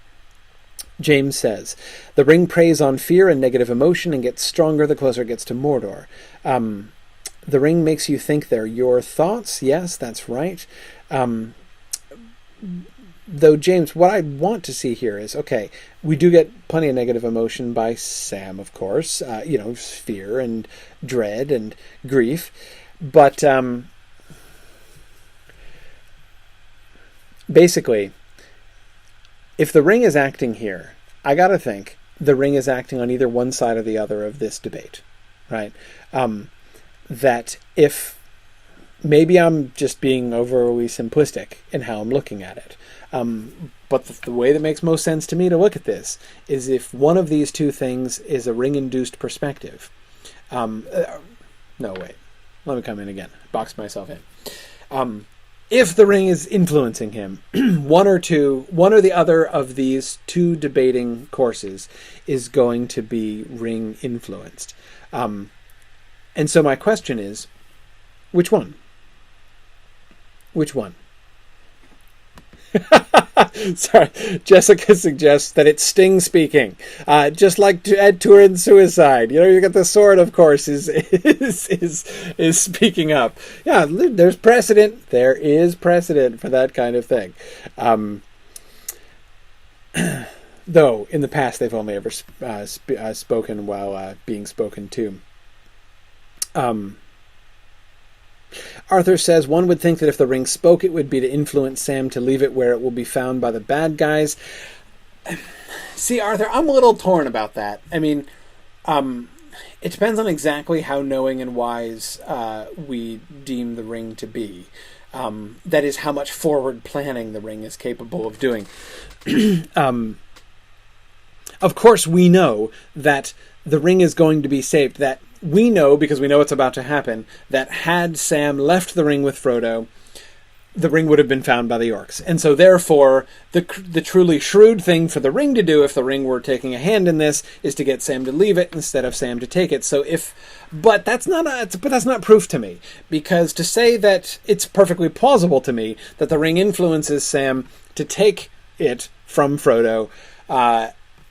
James says, the ring preys on fear and negative emotion and gets stronger the closer it gets to Mordor. The ring makes you think they're your thoughts. Yes, that's right. Though, James, what I want to see here is, okay, we do get plenty of negative emotion by Sam, of course, fear and dread and grief, but basically, if the ring is acting here, I gotta think the ring is acting on either one side or the other of this debate, right? That if maybe I'm just being overly simplistic in how I'm looking at it. But the way that makes most sense to me to look at this is if one of these two things is a ring-induced perspective. No, wait. Let me come in again. Box myself in. If the ring is influencing him, one or the other of these two debating courses is going to be ring-influenced. And so my question is, which one? Which one? Sorry, Jessica suggests that it's Sting speaking, just like Ed Turin Suicide. You got the sword, of course, is speaking up. Yeah, there's precedent. There is precedent for that kind of thing. Though in the past they've only ever spoken while being spoken to. Arthur says, one would think that if the ring spoke, it would be to influence Sam to leave it where it will be found by the bad guys. See, Arthur, I'm a little torn about that. I mean, it depends on exactly how knowing and wise we deem the ring to be. That is, how much forward planning the ring is capable of doing. Of course, we know that the ring is going to be saved, that we know, because we know it's about to happen, that had Sam left the ring with Frodo, the ring would have been found by the orcs. And so therefore, the truly shrewd thing for the ring to do, if the ring were taking a hand in this, is to get Sam to leave it instead of Sam to take it. But that's not proof to me, because to say that it's perfectly plausible to me that the ring influences Sam to take it from Frodo,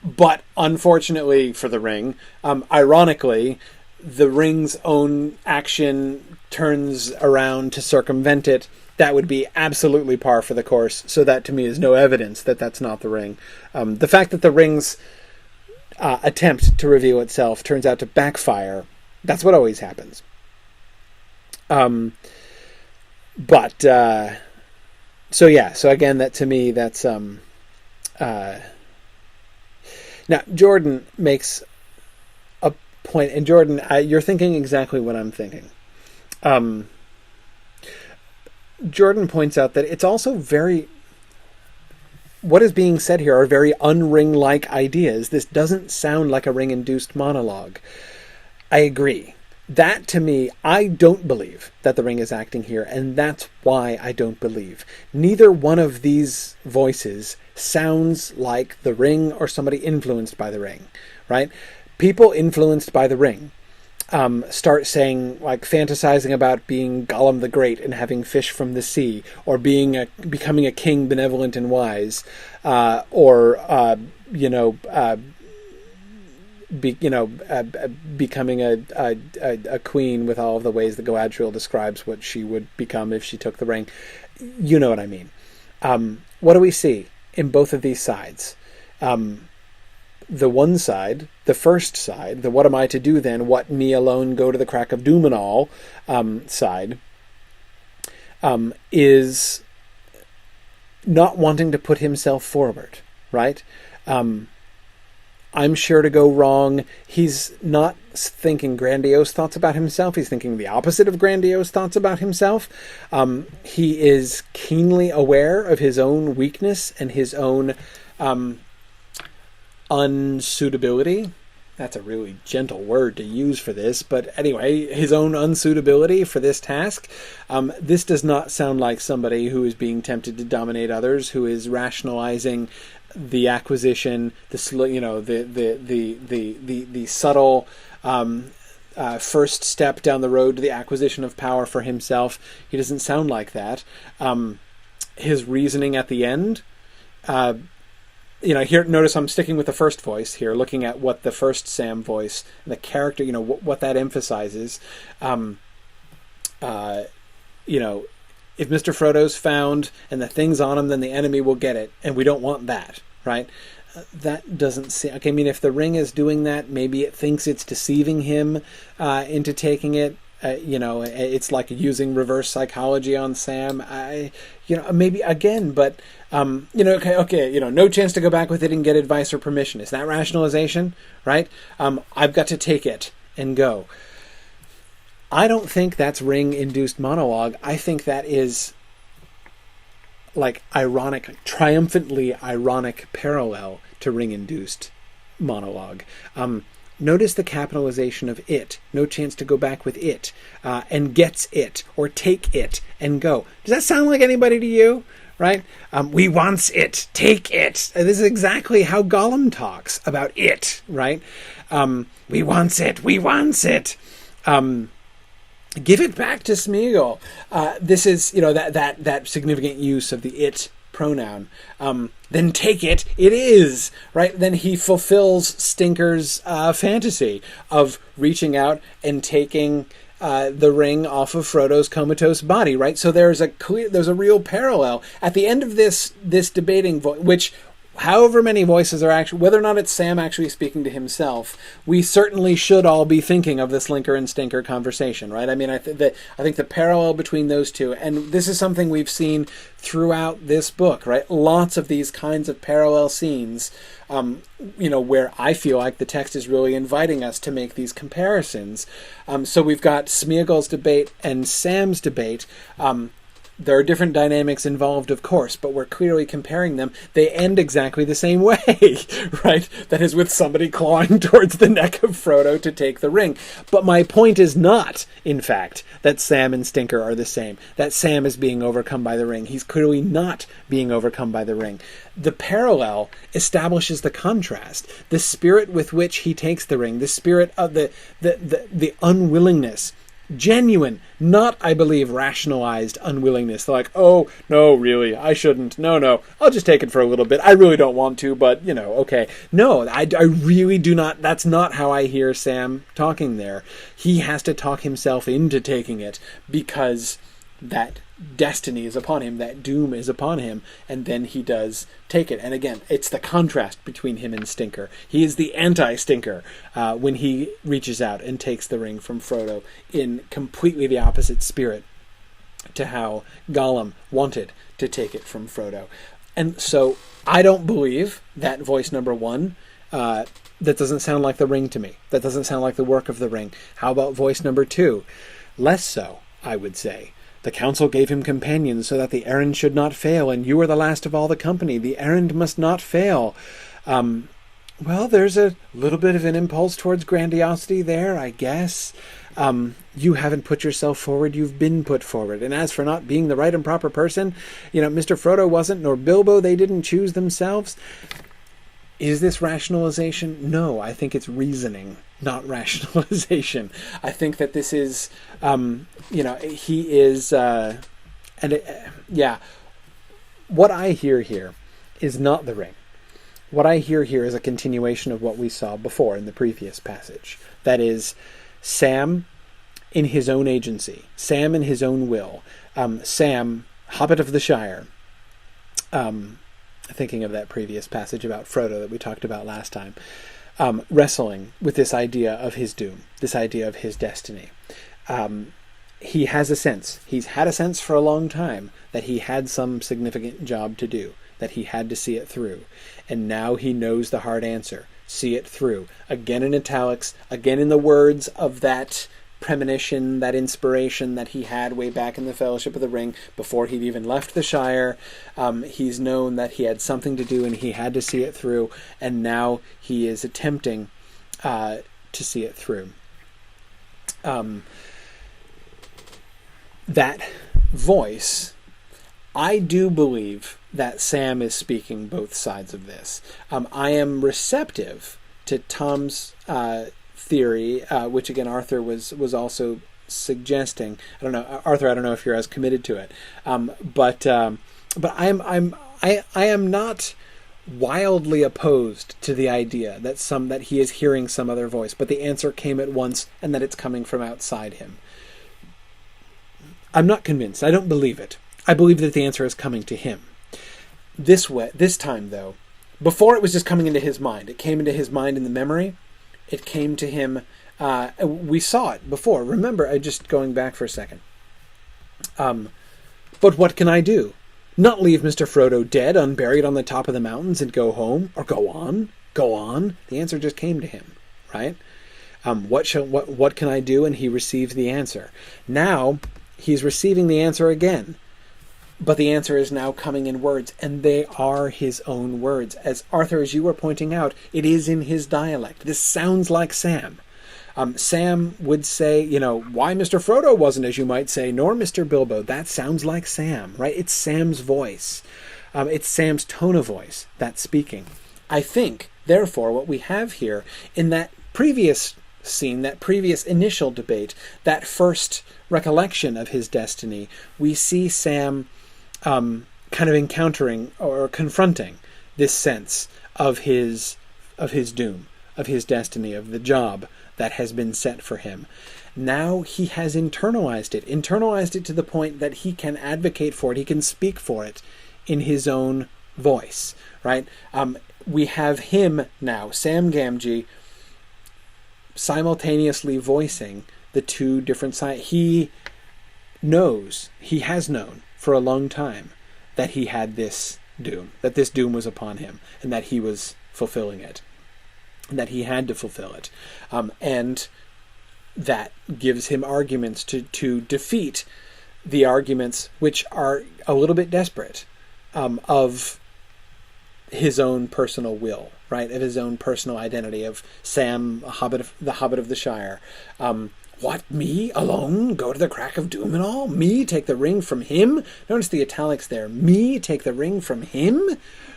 but unfortunately for the ring, ironically, the ring's own action turns around to circumvent it, that would be absolutely par for the course. So that, to me, is no evidence that that's not the ring. The fact that the ring's attempt to reveal itself turns out to backfire, that's what always happens. So again, that to me, that's... Now, Jordan makes a point, and Jordan, you're thinking exactly what I'm thinking. Jordan points out that it's also what is being said here are very unring-like ideas. This doesn't sound like a ring-induced monologue. I agree. That, to me, I don't believe that the ring is acting here, and that's why I don't believe. Neither one of these voices sounds like the ring or somebody influenced by the ring, right? People influenced by the ring start saying, like, fantasizing about being Gollum the Great and having fish from the sea, or becoming a king benevolent and wise, becoming a queen with all of the ways that Galadriel describes what she would become if she took the ring. You know what I mean. What do we see in both of these sides? The one side, the first side, the what am I to do then, what me alone go to the crack of doom and all side, is not wanting to put himself forward, right? I'm sure to go wrong. He's not thinking grandiose thoughts about himself. He's thinking the opposite of grandiose thoughts about himself. He is keenly aware of his own weakness and his own unsuitability. That's a really gentle word to use for this, but anyway, his own unsuitability for this task. This does not sound like somebody who is being tempted to dominate others, who is rationalizing the acquisition, the subtle first step down the road to the acquisition of power for himself. He doesn't sound like that. His reasoning at the end, here, notice I'm sticking with the first voice here, looking at what the first Sam voice, the character, what that emphasizes. If Mr. Frodo's found and the thing's on him, then the enemy will get it, and we don't want that, right? That doesn't seem... Okay, I mean, if the ring is doing that, maybe it thinks it's deceiving him into taking it. It's like using reverse psychology on Sam. Maybe again, but no chance to go back with it and get advice or permission. Is that rationalization, right? I've got to take it and go. I don't think that's ring-induced monologue. I think that is like triumphantly ironic parallel to ring-induced monologue. Notice the capitalization of it. No chance to go back with it. And gets it. Or take it and go. Does that sound like anybody to you? Right? We wants it. Take it. And this is exactly how Gollum talks about it. Right? We wants it. We wants it. Give it back to Smeagol. This is, that significant use of the it pronoun. Then take it. It is, right? Then he fulfills Stinker's fantasy of reaching out and taking the ring off of Frodo's comatose body, right? So there's a real parallel at the end of this debating which. However many voices are actually, whether or not it's Sam actually speaking to himself, we certainly should all be thinking of the Slinker and Stinker conversation, right? I mean, I think the parallel between those two, and this is something we've seen throughout this book, right? Lots of these kinds of parallel scenes, where I feel like the text is really inviting us to make these comparisons. So we've got Smeagol's debate and Sam's debate. There are different dynamics involved, of course, but we're clearly comparing them. They end exactly the same way, right? That is, with somebody clawing towards the neck of Frodo to take the ring. But my point is not, in fact, that Sam and Stinker are the same. That Sam is being overcome by the ring. He's clearly not being overcome by the ring. The parallel establishes the contrast. The spirit with which he takes the ring, the spirit of the unwillingness, genuine, not, I believe, rationalized unwillingness. They're like, oh, no, really, I shouldn't. No, I'll just take it for a little bit. I really don't want to, but, okay. No, I really do not. That's not how I hear Sam talking there. He has to talk himself into taking it because that destiny is upon him, that doom is upon him, and then he does take it. And again, it's the contrast between him and Stinker. He is the anti-Stinker when he reaches out and takes the ring from Frodo in completely the opposite spirit to how Gollum wanted to take it from Frodo. And so I don't believe that voice number one, that doesn't sound like the ring to me. That doesn't sound like the work of the ring. How about voice number two? Less so, I would say. The council gave him companions so that the errand should not fail, and you are the last of all the company. The errand must not fail. Well, there's a little bit of an impulse towards grandiosity there, I guess. You haven't put yourself forward, you've been put forward. And as for not being the right and proper person, Mr. Frodo wasn't, nor Bilbo, they didn't choose themselves. Is this rationalization? No, I think it's reasoning. not rationalization. I think that this is, he is, what I hear here is not the ring. What I hear here is a continuation of what we saw before in the previous passage. That is, Sam in his own agency, Sam in his own will, Sam, Hobbit of the Shire, thinking of that previous passage about Frodo that we talked about last time, wrestling with this idea of his doom, this idea of his destiny. He has a sense, he's had a sense for a long time that he had some significant job to do, that he had to see it through. And now he knows the hard answer, see it through. Again in italics, again in the words of that premonition, that inspiration that he had way back in the Fellowship of the Ring before he'd even left the Shire. He's known that he had something to do and he had to see it through, and now he is attempting to see it through. That voice, I do believe that Sam is speaking both sides of this. I am receptive to Tom's theory, which again Arthur was also suggesting. I don't know, Arthur. I don't know if you're as committed to it, but I am not wildly opposed to the idea that he is hearing some other voice, but the answer came at once, and that it's coming from outside him. I'm not convinced. I don't believe it. I believe that the answer is coming to him. This time, though, before it was just coming into his mind. It came into his mind in the memory. It came to him. We saw it before. Remember, just going back for a second. But what can I do? Not leave Mr. Frodo dead, unburied on the top of the mountains and go home? Or go on? Go on? The answer just came to him, right? What can I do? And he receives the answer. Now, he's receiving the answer again. But the answer is now coming in words, and they are his own words. As Arthur, as you were pointing out, it is in his dialect. This sounds like Sam. Sam would say, why Mr. Frodo wasn't, as you might say, nor Mr. Bilbo. That sounds like Sam, right? It's Sam's voice. It's Sam's tone of voice that's speaking. I think, therefore, what we have here in that previous scene, that previous initial debate, that first recollection of his destiny, we see Sam kind of encountering or confronting this sense of his doom, of his destiny, of the job that has been set for him. Now he has internalized it to the point that he can advocate for it, he can speak for it in his own voice, right? We have him now, Sam Gamgee, simultaneously voicing the two different sides. He has known for a long time that he had this doom, that this doom was upon him, and that he was fulfilling it, and that he had to fulfill it. And that gives him arguments to defeat the arguments which are a little bit desperate of his own personal will, right? Of his own personal identity, of Sam, the Hobbit of the Shire. What, me alone go to the crack of doom and all? Me take the ring from him? Notice the italics there. Me take the ring from him?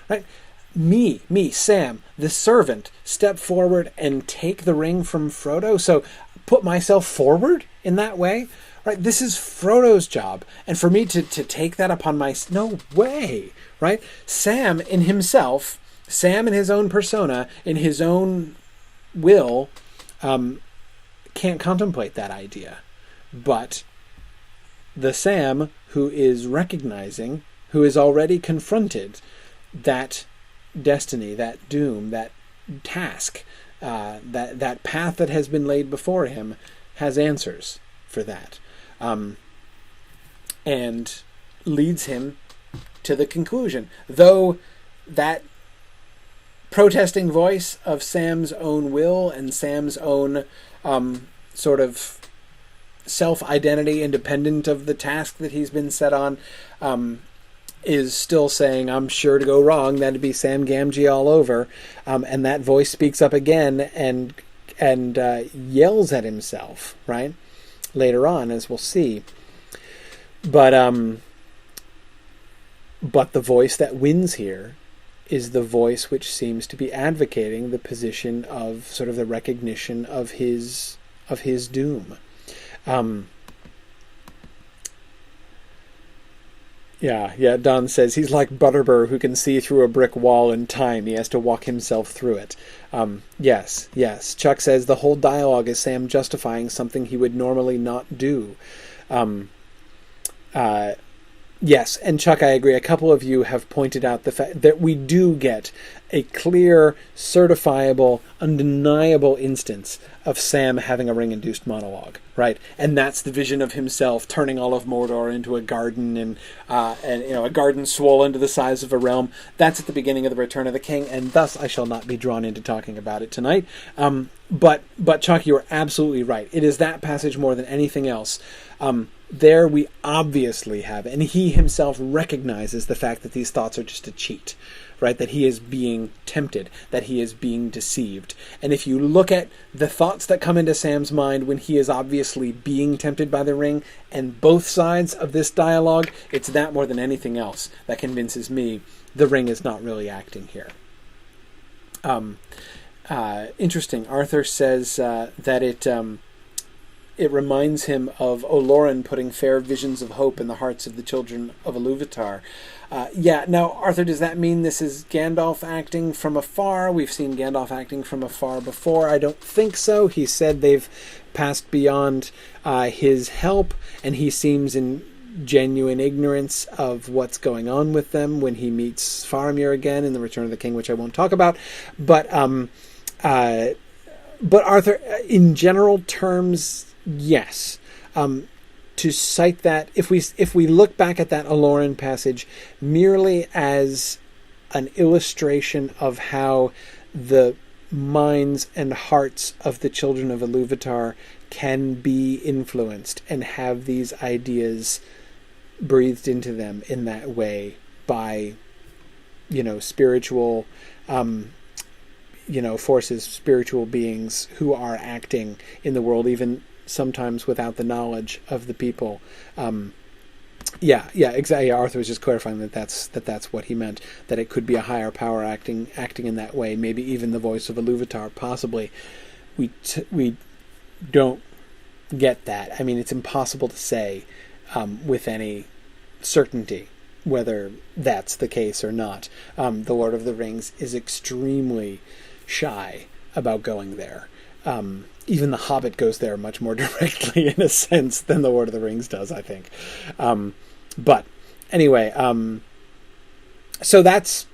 Right? Me, Sam, the servant, step forward and take the ring from Frodo? So put myself forward in that way? Right? This is Frodo's job. And for me to take that upon no way. Right? Sam in himself, Sam in his own persona, in his own will, can't contemplate that idea. But the Sam who is recognizing, who is already confronted that destiny, that doom, that task, that path that has been laid before him, has answers for that. And leads him to the conclusion. Though that protesting voice of Sam's own will and Sam's own sort of self-identity independent of the task that he's been set on, is still saying, I'm sure to go wrong, that'd be Sam Gamgee all over. And that voice speaks up again and yells at himself, right? Later on, as we'll see. But the voice that wins here is the voice which seems to be advocating the position of sort of the recognition of his doom. Yeah, Don says he's like Butterbur who can see through a brick wall in time. He has to walk himself through it. Yes. Chuck says the whole dialogue is Sam justifying something he would normally not do. Yes, and Chuck, I agree. A couple of you have pointed out the fact that we do get a clear, certifiable, undeniable instance of Sam having a ring-induced monologue, right? And that's the vision of himself turning all of Mordor into a garden, and a garden swollen to the size of a realm. That's at the beginning of the Return of the King, and thus I shall not be drawn into talking about it tonight. But Chuck, you are absolutely right. It is that passage more than anything else. There we obviously have, and he himself recognizes the fact that these thoughts are just a cheat, right? That he is being tempted, that he is being deceived. And if you look at the thoughts that come into Sam's mind when he is obviously being tempted by the ring, and both sides of this dialogue, it's that more than anything else that convinces me the ring is not really acting here. Interesting. Arthur says that it reminds him of Olorin putting fair visions of hope in the hearts of the children of Iluvatar. Now, Arthur, does that mean this is Gandalf acting from afar? We've seen Gandalf acting from afar before. I don't think so. He said they've passed beyond his help, and he seems in genuine ignorance of what's going on with them when he meets Faramir again in the Return of the King, which I won't talk about. But Arthur, in general terms, yes. To cite that, if we look back at that Olorin passage merely as an illustration of how the minds and hearts of the children of Iluvatar can be influenced and have these ideas breathed into them in that way by, spiritual forces, spiritual beings who are acting in the world, even sometimes without the knowledge of the people. Exactly. Arthur was just clarifying that's what he meant, that it could be a higher power acting in that way, maybe even the voice of Iluvatar, possibly. We don't get that. I mean, it's impossible to say with any certainty whether that's the case or not. The Lord of the Rings is extremely shy about going there. Even The Hobbit goes there much more directly, in a sense, than The Lord of the Rings does, I think. But anyway, so that's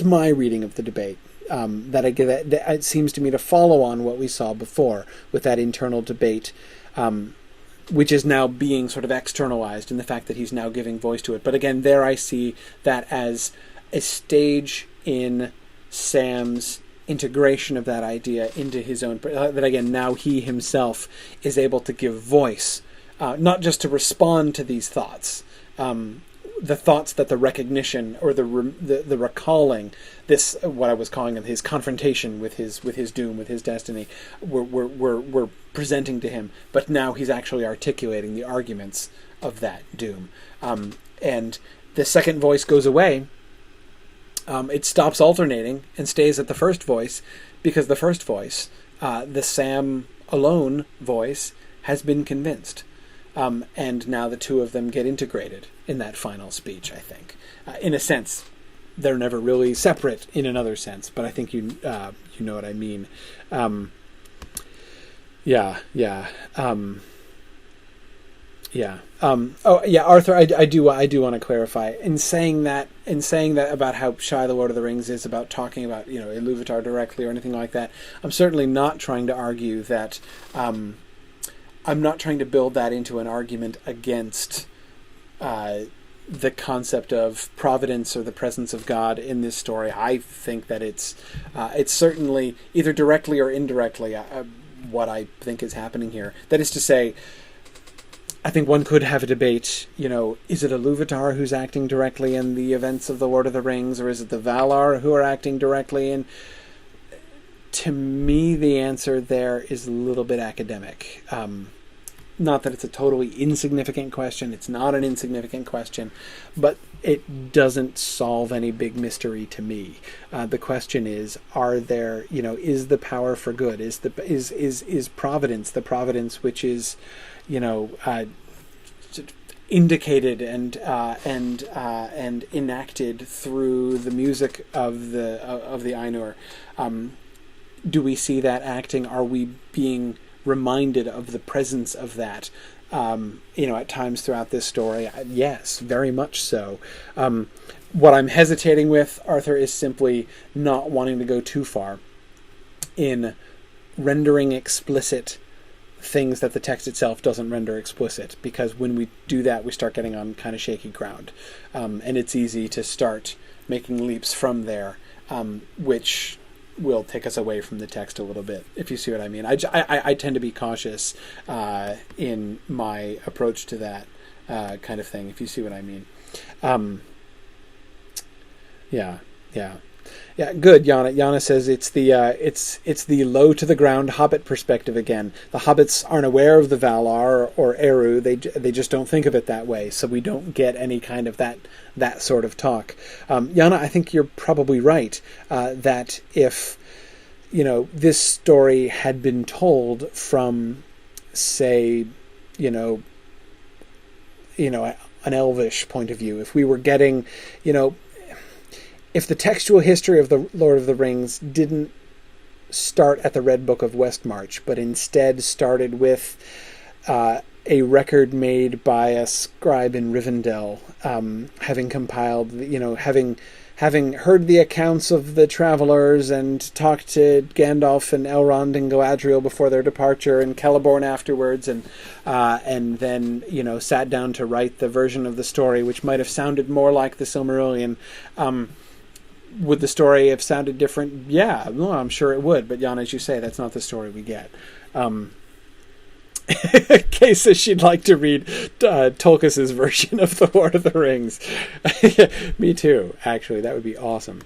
my reading of the debate. That it seems to me to follow on what we saw before with that internal debate, which is now being sort of externalized in the fact that he's now giving voice to it. But again, there I see that as a stage in Sam's integration of that idea into his own, that again, now he himself is able to give voice, not just to respond to these thoughts, the thoughts that the recognition or the recalling, this, what I was calling him, his confrontation with his doom, with his destiny, were presenting to him, but now he's actually articulating the arguments of that doom. And the second voice goes away. It stops alternating and stays at the first voice, because the first voice, the Sam alone voice, has been convinced. And now the two of them get integrated in that final speech, I think. In a sense, they're never really separate in another sense, but I think you know what I mean. Arthur, I do want to clarify in saying that about how shy the Lord of the Rings is about talking about Iluvatar directly or anything like that. I'm certainly not trying to argue that. I'm not trying to build that into an argument against the concept of providence or the presence of God in this story. I think that it's certainly either directly or indirectly what I think is happening here. That is to say, I think one could have a debate, is it Iluvatar who's acting directly in the events of the Lord of the Rings, or is it the Valar who are acting directly? And to me, the answer there is a little bit academic. not that it's a totally insignificant question. It's not an insignificant question, but it doesn't solve any big mystery to me. The question is, are there, is the power for good? Is providence, the providence which is, indicated and enacted through the music of the Ainur? Do we see that acting? Are we being reminded of the presence of that, at times throughout this story? Yes, very much so. What I'm hesitating with, Arthur, is simply not wanting to go too far in rendering explicit things that the text itself doesn't render explicit, because when we do that, we start getting on kind of shaky ground, and it's easy to start making leaps from there, which will take us away from the text a little bit, if you see what I mean. I tend to be cautious in my approach to that kind of thing, if you see what I mean. Yeah. Good. Yana says it's the low to the ground Hobbit perspective again. The Hobbits aren't aware of the Valar or Eru. They just don't think of it that way. So we don't get any kind of that sort of talk. Yana, I think you're probably right that if this story had been told from, say, an Elvish point of view, if we were getting, if the textual history of the Lord of the Rings didn't start at the Red Book of Westmarch, but instead started with a record made by a scribe in Rivendell, having compiled, having heard the accounts of the travelers and talked to Gandalf and Elrond and Galadriel before their departure, and Celeborn afterwards, and then sat down to write the version of the story which might have sounded more like the Silmarillion. Would the story have sounded different? Yeah, well, I'm sure it would. But Jan, as you say, that's not the story we get. Kay says she'd like to read Tolkien's version of The Lord of the Rings. Me too, actually. That would be awesome.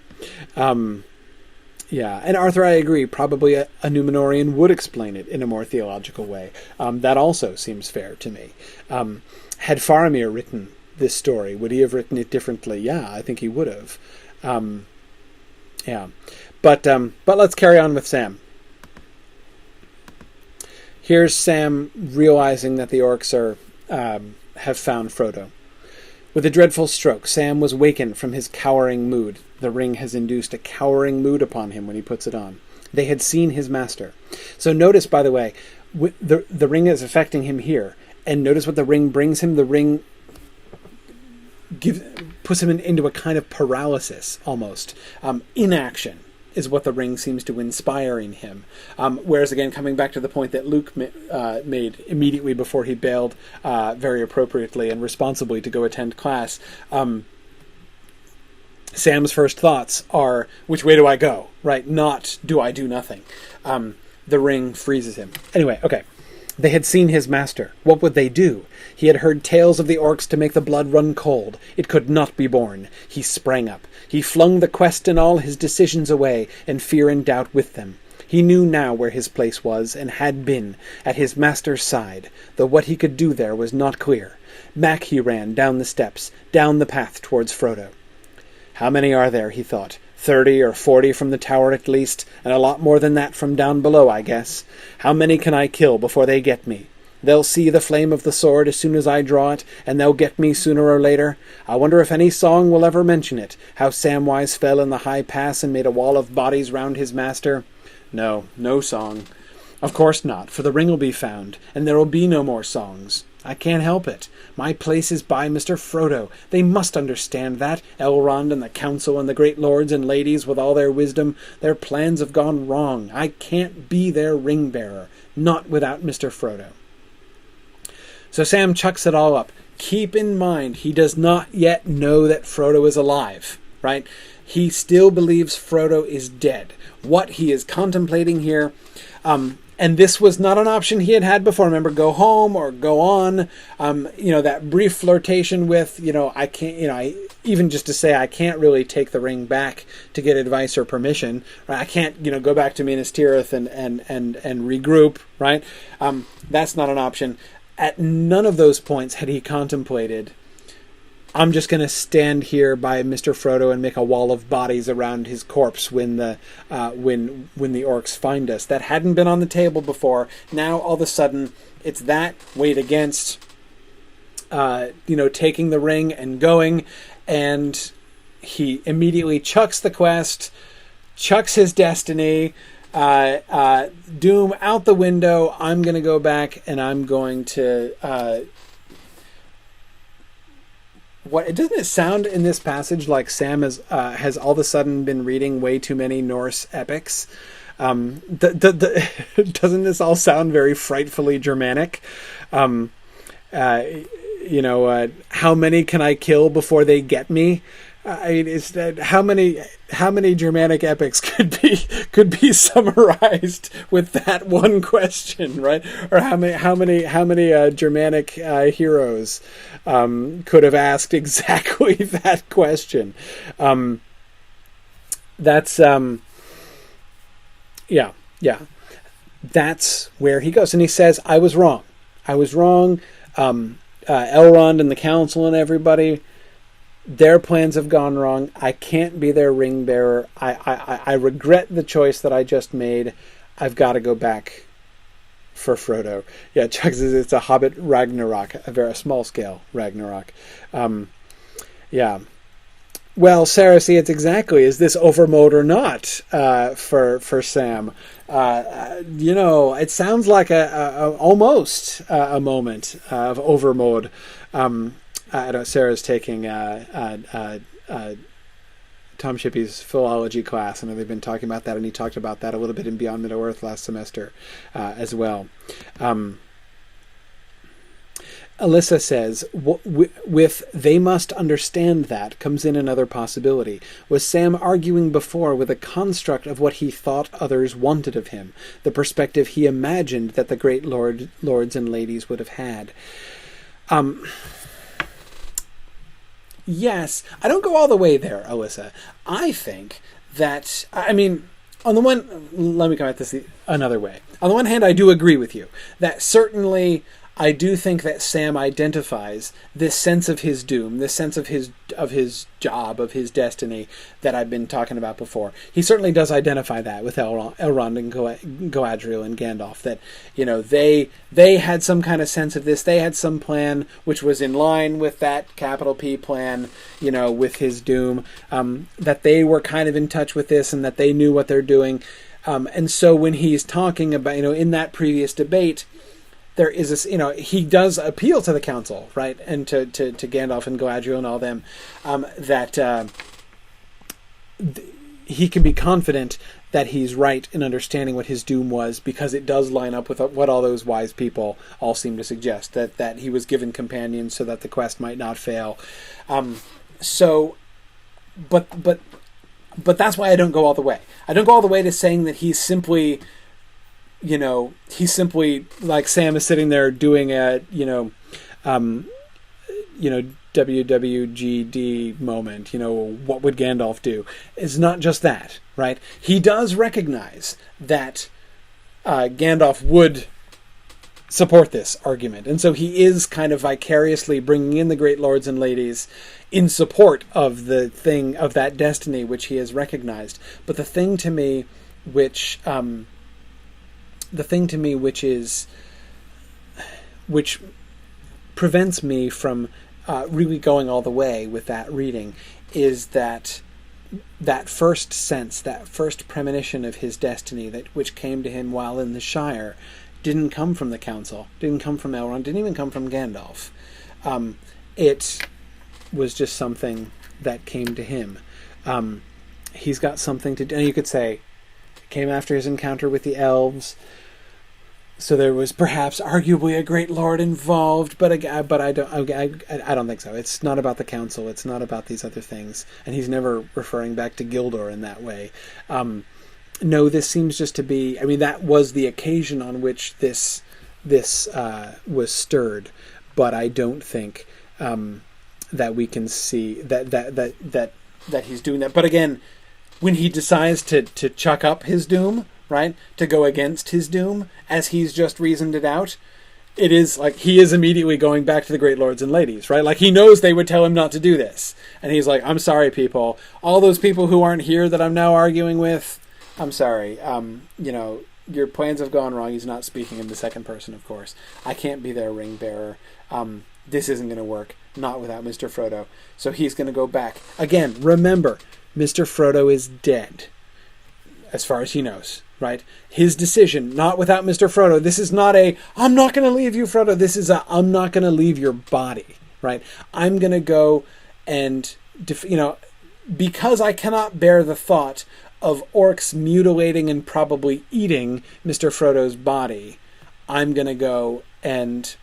Yeah, and Arthur, I agree. Probably a Númenórean would explain it in a more theological way. That also seems fair to me. Had Faramir written this story, would he have written it differently? Yeah, I think he would have. Yeah, but let's carry on with Sam. Here's Sam realizing that the orcs have found Frodo. With a dreadful stroke, Sam was wakened from his cowering mood. The ring has induced a cowering mood upon him when he puts it on. They had seen his master. So notice, by the way, the ring is affecting him here, and notice what the ring brings him. The ring puts him into a kind of paralysis, almost. Inaction is what the ring seems to inspire in him. Whereas, again, coming back to the point that Luke made immediately before he bailed, very appropriately and responsibly, to go attend class, Sam's first thoughts are, which way do I go? Right? Not, do I do nothing? The ring freezes him. Anyway, okay. They had seen his master. What would they do? He had heard tales of the orcs to make the blood run cold. It could not be borne. He sprang up. He flung the quest and all his decisions away, and fear and doubt with them. He knew now where his place was, and had been, at his master's side, though what he could do there was not clear. Back he ran, down the steps, down the path towards Frodo. How many are there, he thought. 30 or 40 from the tower at least, and a lot more than that from down below, I guess. How many can I kill before they get me? They'll see the flame of the sword as soon as I draw it, and they'll get me sooner or later. I wonder if any song will ever mention it, how Samwise fell in the high pass and made a wall of bodies round his master. No song. Of course not, for the ring will be found, and there will be no more songs. I can't help it. My place is by Mr. Frodo. They must understand that. Elrond and the council and the great lords and ladies, with all their wisdom, their plans have gone wrong. I can't be their ring-bearer, not without Mr. Frodo. So Sam chucks it all up. Keep in mind, he does not yet know that Frodo is alive, right? He still believes Frodo is dead. What he is contemplating here, and this was not an option he had had before. Remember, go home or go on. That brief flirtation with, I can't, even just to say I can't really take the ring back to get advice or permission. Right? I can't, go back to Minas Tirith and regroup. Right? That's not an option. at none of those points had he contemplated, I'm just going to stand here by Mr. Frodo and make a wall of bodies around his corpse when the orcs find us. That hadn't been on the table before. Now all of a sudden it's that weighed against taking the ring and going, and he immediately chucks the quest, chucks his destiny, doom out the window. I'm going to go back and I'm going to doesn't it sound in this passage like Sam has all of a sudden been reading way too many Norse epics? Doesn't this all sound very frightfully Germanic? How many can I kill before they get me? Is that how many Germanic epics could be summarized with that one question, right? Or how many Germanic heroes could have asked exactly that question? That's where he goes, and he says, "I was wrong. Elrond and the council and everybody." Their plans have gone wrong. I can't be their ring bearer. I regret the choice that I just made. I've got to go back for Frodo. Yeah, Chuck says it's a Hobbit Ragnarok, a very small scale Ragnarok. Yeah. Well, Sarah, see, it's exactly, is this overmode or not for Sam? It sounds like almost a moment of overmode. Sarah's taking Tom Shippey's philology class, and they've been talking about that, and he talked about that a little bit in Beyond Middle-earth last semester as well. Alyssa says, with "they must understand that" comes in another possibility. Was Sam arguing before with a construct of what he thought others wanted of him, the perspective he imagined that the great lords and ladies would have had? Yes, I don't go all the way there, Alyssa. I think that, on the one, let me come at this another way. On the one hand, I do agree with you that certainly I do think that Sam identifies this sense of his doom, this sense of his job, of his destiny that I've been talking about before. He certainly does identify that with Elrond and Galadriel and Gandalf, that they had some kind of sense of this. They had some plan which was in line with that capital P plan, with his doom, that they were kind of in touch with this and that they knew what they're doing. And so when he's talking about, in that previous debate, there is this, he does appeal to the council, right, and to Gandalf and Galadriel and all them, that he can be confident that he's right in understanding what his doom was, because it does line up with what all those wise people all seem to suggest, that he was given companions so that the quest might not fail. But that's why I don't go all the way. I don't go all the way to saying that he's simply like Sam is sitting there doing a, WWGD moment, what would Gandalf do? It's not just that, right? He does recognize that Gandalf would support this argument. And so he is kind of vicariously bringing in the great lords and ladies in support of the thing, of that destiny which he has recognized. But the thing to me which prevents me from really going all the way with that reading is that first sense, that first premonition of his destiny, which came to him while in the Shire, didn't come from the council, didn't come from Elrond, didn't even come from Gandalf. It was just something that came to him. He's got something to do, and you could say it came after his encounter with the elves. So there was perhaps arguably a great lord involved, but I don't think so. It's not about the council. It's not about these other things. And he's never referring back to Gildor in that way. No, this seems just to be, that was the occasion on which this was stirred. But I don't think that we can see that he's doing that. But again, when he decides to chuck up his doom, right, to go against his doom, as he's just reasoned it out,
it is like he is immediately going back to the great lords and ladies, right? Like he knows they would tell him not to do this. And he's like, I'm sorry, people. All those people who aren't here that I'm now arguing with, I'm sorry. Your plans have gone wrong. He's not speaking in the second person, of course. I can't be their ring bearer. This isn't going to work. Not without Mr. Frodo. So he's going to go back. Again, remember, Mr. Frodo is dead. As far as he knows, right? His decision, not without Mr. Frodo. This is not a, I'm not going to leave you, Frodo. This is a, I'm not going to leave your body, right? I'm going to go and, because I cannot bear the thought of orcs mutilating and probably eating Mr. Frodo's body, I'm going to go and...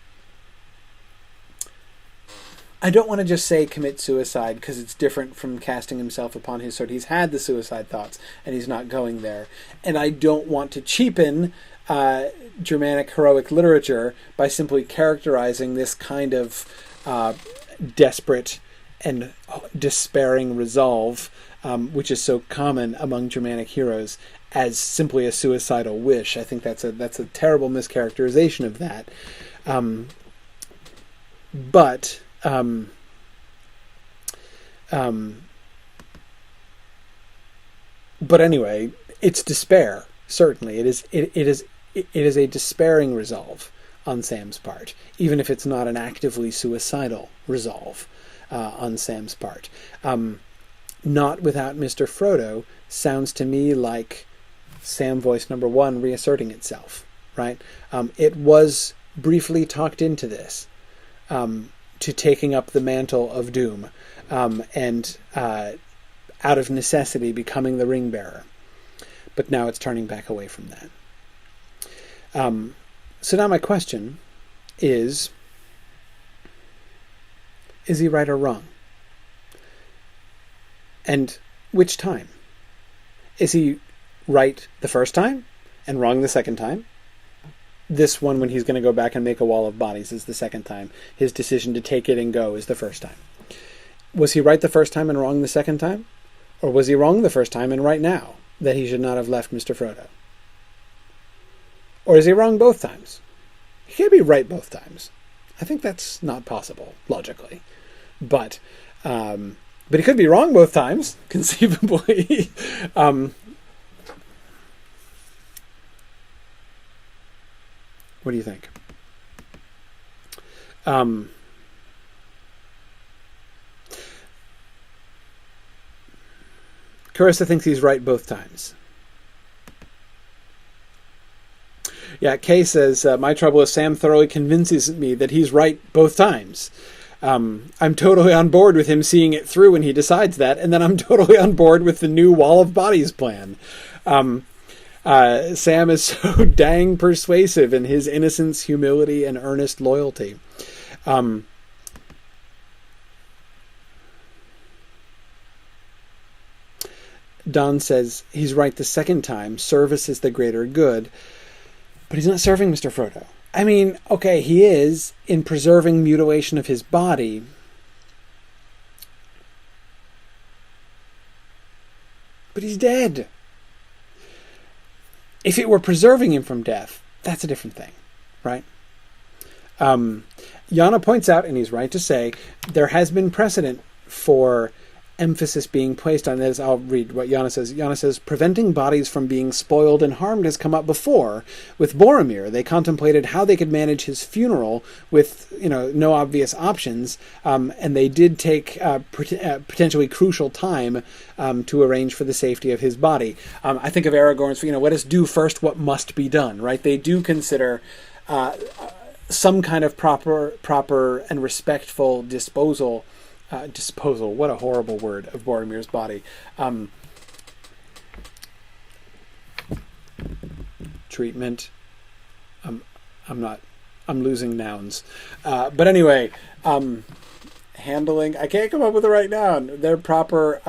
I don't want to just say commit suicide because it's different from casting himself upon his sword. He's had the suicide thoughts and he's not going there. And I don't want to cheapen Germanic heroic literature by simply characterizing this kind of desperate and despairing resolve, which is so common among Germanic heroes, as simply a suicidal wish. I think that's a terrible mischaracterization of that. But anyway, it's despair. Certainly, it is a despairing resolve on Sam's part, even if it's not an actively suicidal resolve on Sam's part. Not without Mr. Frodo sounds to me like Sam voice number 1 reasserting itself. Right? It was briefly talked into this. To taking up the mantle of doom, and out of necessity becoming the ring bearer. But now it's turning back away from that. So now my question is he right or wrong? And which time? Is he right the first time and wrong the second time? This one, when he's going to go back and make a wall of bodies, is the second time. His decision to take it and go is the first time. Was he right the first time and wrong the second time? Or was he wrong the first time and right now, that he should not have left Mr. Frodo? Or is he wrong both times? He can't be right both times. I think that's not possible, logically. But he could be wrong both times, conceivably. What do you think? Carissa thinks he's right both times. Yeah, Kay says, my trouble is Sam thoroughly convinces me that he's right both times. I'm totally on board with him seeing it through when he decides that, and then I'm totally on board with the new Wall of Bodies plan. Sam is so dang persuasive in his innocence, humility, and earnest loyalty. Don says he's right the second time. Service is the greater good. But he's not serving Mr. Frodo. I mean, okay, he is in preserving mutilation of his body. But he's dead. If it were preserving him from death, that's a different thing, right? Yana points out, and he's right to say, there has been precedent for emphasis being placed on this. I'll read what Yana says. Yana says, preventing bodies from being spoiled and harmed has come up before. With Boromir, they contemplated how they could manage his funeral with, no obvious options, and they did take potentially crucial time to arrange for the safety of his body. I think of Aragorn's, let us do first what must be done, right? They do consider some kind of proper and respectful disposal, what a horrible word, of Boromir's body. Treatment. I'm losing nouns. But anyway, handling, I can't come up with the right noun. They're proper,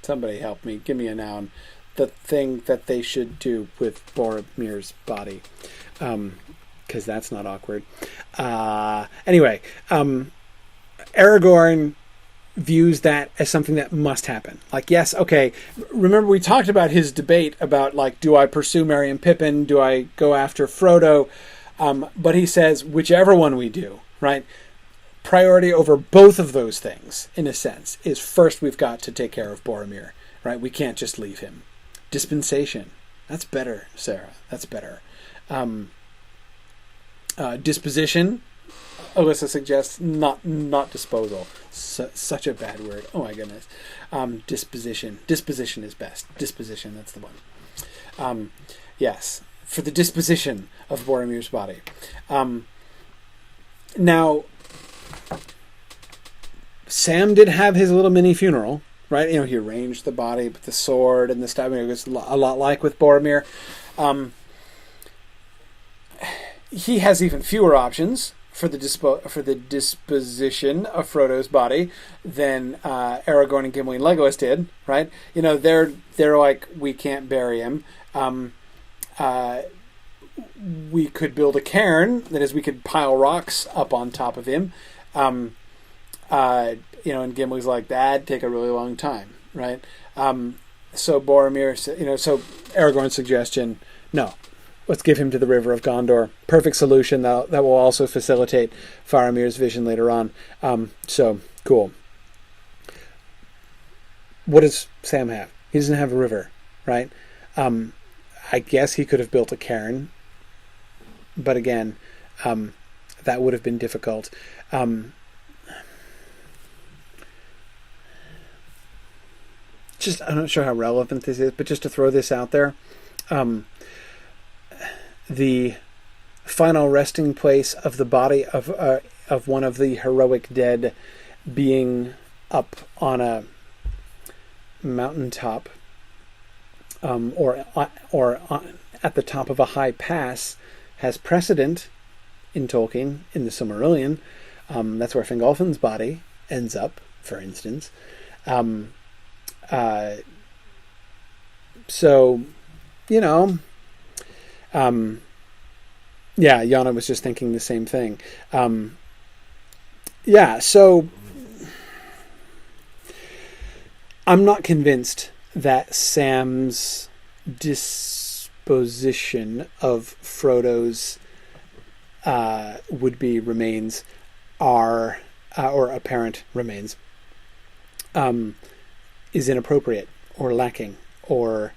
somebody help me, give me a noun. The thing that they should do with Boromir's body. Because that's not awkward. Anyway, Aragorn views that as something that must happen. Like, yes, okay, remember we talked about his debate about, do I pursue Merry and Pippin? Do I go after Frodo? But he says, whichever one we do, right? Priority over both of those things, in a sense, is first we've got to take care of Boromir, right? We can't just leave him. Dispensation. That's better, Sarah. That's better. Disposition. Alyssa suggests not disposal. Such a bad word. Oh my goodness. Disposition. Disposition is best. Disposition. That's the one. Yes, for the disposition of Boromir's body. Now, Sam did have his little mini funeral, right? He arranged the body with the sword and the stuff. It was a lot like with Boromir. He has even fewer options for the disposition of Frodo's body than Aragorn and Gimli and Legolas did, right? They're like, we can't bury him. We could build a cairn, that is, we could pile rocks up on top of him. And Gimli's like, that'd take a really long time, right? So Boromir, so Aragorn's suggestion, no. Let's give him to the River of Gondor. Perfect solution that will also facilitate Faramir's vision later on. So, cool. What does Sam have? He doesn't have a river, right? I guess he could have built a cairn. But again, that would have been difficult. I'm not sure how relevant this is, but just to throw this out there. The final resting place of the body of one of the heroic dead being up on a mountaintop, or at the top of a high pass, has precedent in Tolkien, in the Silmarillion. That's where Fingolfin's body ends up, for instance. Yeah, Yana was just thinking the same thing. So I'm not convinced that Sam's disposition of Frodo's would-be remains or apparent remains is inappropriate or lacking or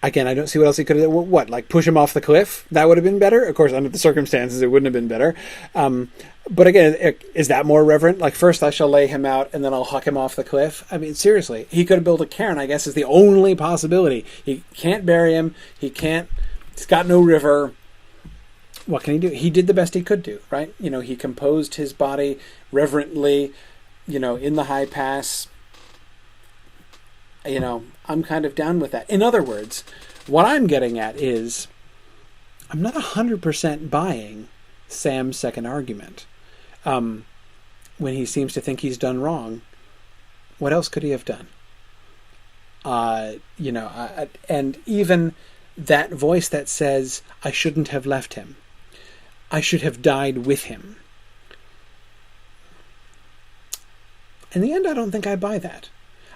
again, I don't see what else he could have done. What, like push him off the cliff? That would have been better. Of course, under the circumstances, it wouldn't have been better. But again, is that more reverent? Like, first I shall lay him out and then I'll huck him off the cliff? I mean, seriously, he could have built a cairn, I guess, is the only possibility. He can't bury him. He's got no river. What can he do? He did the best he could do, right? He composed his body reverently, in the high pass. I'm kind of down with that. In other words, what I'm getting at is I'm not 100% buying Sam's second argument. When he seems to think he's done wrong, what else could he have done? And even that voice that says, I shouldn't have left him. I should have died with him. In the end, I don't think I buy that.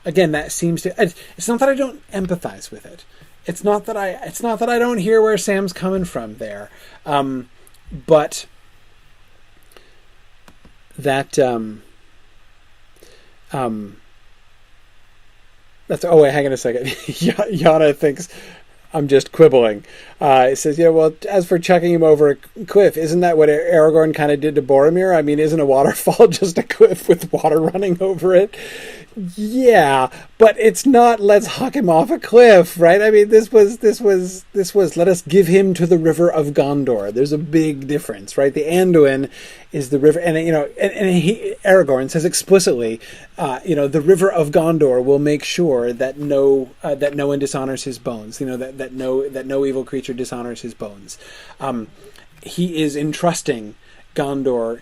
Again, that seems to... It's not that I don't empathize with it. It's not that I don't hear where Sam's coming from there. But that... that's... Oh, wait, hang on a second. Yana thinks I'm just quibbling. It says, as for chucking him over a cliff, isn't that what Aragorn kind of did to Boromir? I mean, isn't a waterfall just a cliff with water running over it? Yeah, but it's not let's huck him off a cliff, right? I mean, this was let us give him to the River of Gondor. There's a big difference, right? The Anduin is the river, and Aragorn says explicitly, the River of Gondor will make sure that no one dishonors his bones. That no evil creature dishonors his bones. He is entrusting Gondor.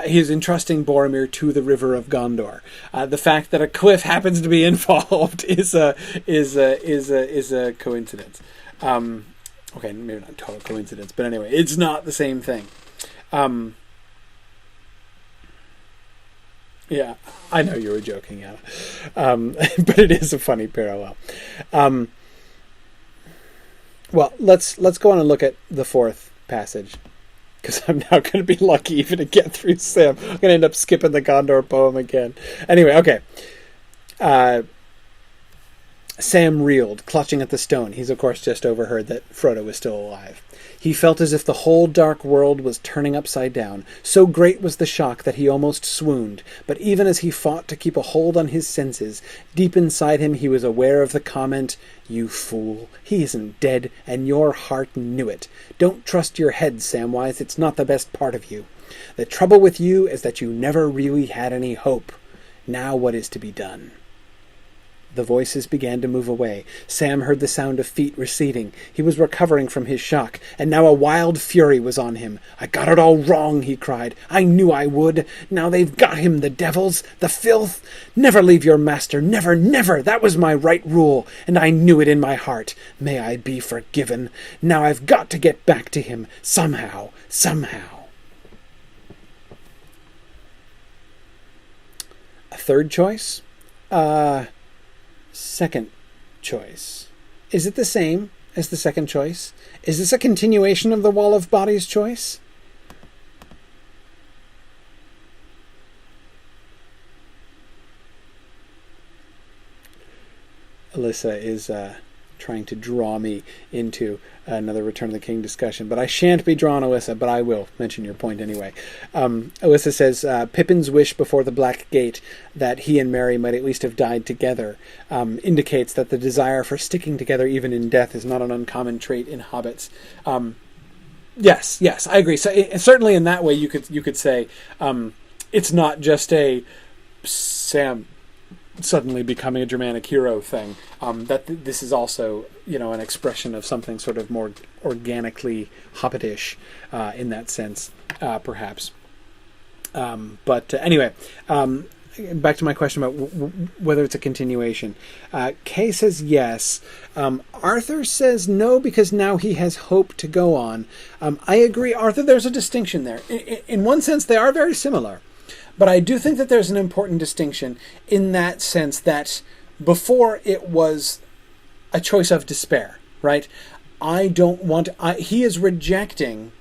He is entrusting Boromir to the River of Gondor. The fact that a cliff happens to be involved is a coincidence. Okay, maybe not total coincidence, but anyway, it's not the same thing. Yeah, I know you were joking, Anna, but it is a funny parallel. What Well, let's go on and look at the fourth passage, because I'm now going to be lucky even to get through Sam. I'm going to end up skipping the Gondor poem again. Anyway, okay. Sam reeled, clutching at the stone. He's, of course, just overheard that Frodo was still alive. He felt as if the whole dark world was turning upside down. So great was the shock that he almost swooned. But even as he fought to keep a hold on his senses, deep inside him he was aware of the comment, "You fool, he isn't dead, and your heart knew it. Don't trust your head, Samwise, it's not the best part of you. The trouble with you is that you never really had any hope. Now what is to be done?" The voices began to move away. Sam heard the sound of feet receding. He was recovering from his shock, and now a wild fury was on him. "I got it all wrong," he cried. "I knew I would. Now they've got him, the devils, the filth. Never leave your master, never, never. That was my right rule, and I knew it in my heart. May I be forgiven. Now I've got to get back to him, somehow, somehow." A third choice? Second choice. Is it the same as the second choice? Is this a continuation of the Wall of Bodies choice? Alyssa is trying to draw me into another Return of the King discussion, but I shan't be drawn, Alyssa, but I will mention your point anyway. Alyssa says, Pippin's wish before the Black Gate that he and Merry might at least have died together indicates that the desire for sticking together even in death is not an uncommon trait in hobbits. Yes, I agree. So certainly in that way you could say it's not just a Sam suddenly becoming a Germanic hero thing. That this is also, an expression of something sort of more organically hobbitish in that sense, perhaps. But anyway, back to my question about whether it's a continuation. Kay says yes. Arthur says no, because now he has hope to go on. I agree, Arthur, there's a distinction there. In one sense, they are very similar. But I do think that there's an important distinction in that sense that before it was a choice of despair, right? He is rejecting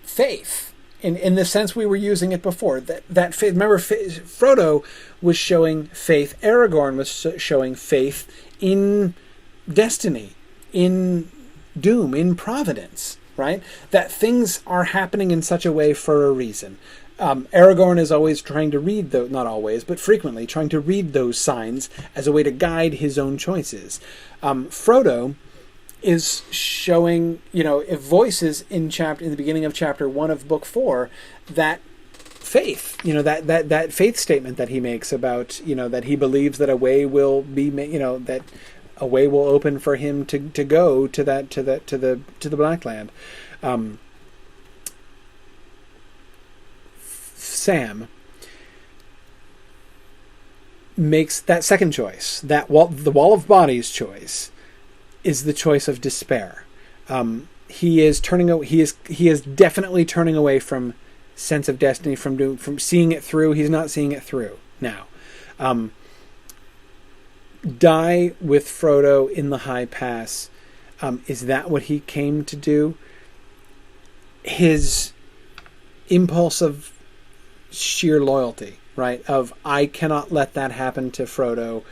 faith in the sense we were using it before. That faith, remember, Frodo was showing faith, Aragorn was showing faith in destiny, in doom, in providence, right? That things are happening in such a way for a reason. Aragorn is always trying to read, not always, but frequently trying to read those signs as a way to guide his own choices. Frodo is showing, voices in the beginning of chapter 1 of book 4, that faith, that faith statement that he makes about, that he believes that a way will be, that a way will open for him to go to the Black Land. Sam makes that second choice, the Wall of Bodies choice, is the choice of despair. He is definitely turning away from sense of destiny, from seeing it through. He's not seeing it through now. Die with Frodo in the High Pass. Is that what he came to do? His impulse of sheer loyalty, right? Of, I cannot let that happen to Frodo.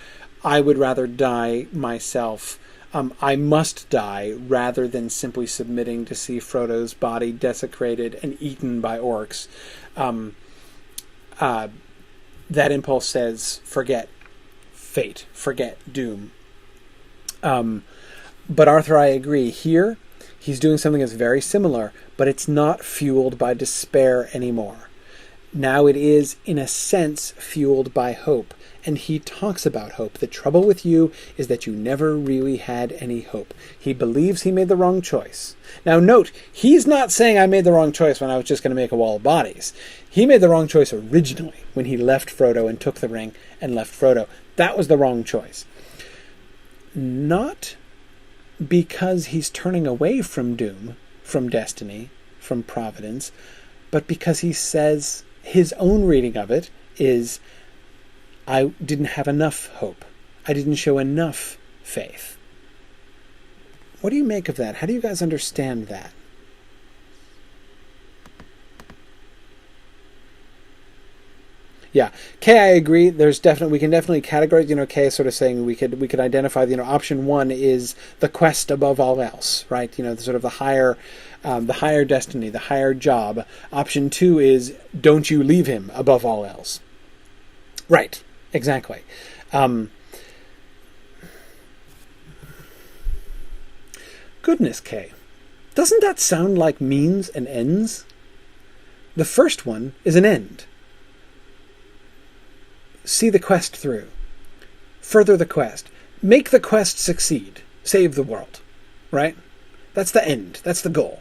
I would rather die myself. I must die rather than simply submitting to see Frodo's body desecrated and eaten by orcs. That impulse says, forget fate, forget doom. But Arthur, I agree. Here, he's doing something that's very similar, but it's not fueled by despair anymore. Now it is, in a sense, fueled by hope. And he talks about hope. The trouble with you is that you never really had any hope. He believes he made the wrong choice. Now note, he's not saying I made the wrong choice when I was just going to make a Wall of Bodies. He made the wrong choice originally when he left Frodo and took the ring and left Frodo. That was the wrong choice. Not because he's turning away from doom, from destiny, from providence, but because he says his own reading of it is, I didn't have enough hope. I didn't show enough faith.
What do you make of that? How do you guys understand that? Yeah, K, I agree. We can definitely categorize. K sort of saying we could identify. Option one is the quest above all else, right? The sort of the higher destiny, the higher job. Option two is don't you leave him above all else. Right. Exactly. Goodness, K, doesn't that sound like means and ends? The first one is an end. See the quest through. Further the quest. Make the quest succeed. Save the world. Right? That's the end. That's the goal.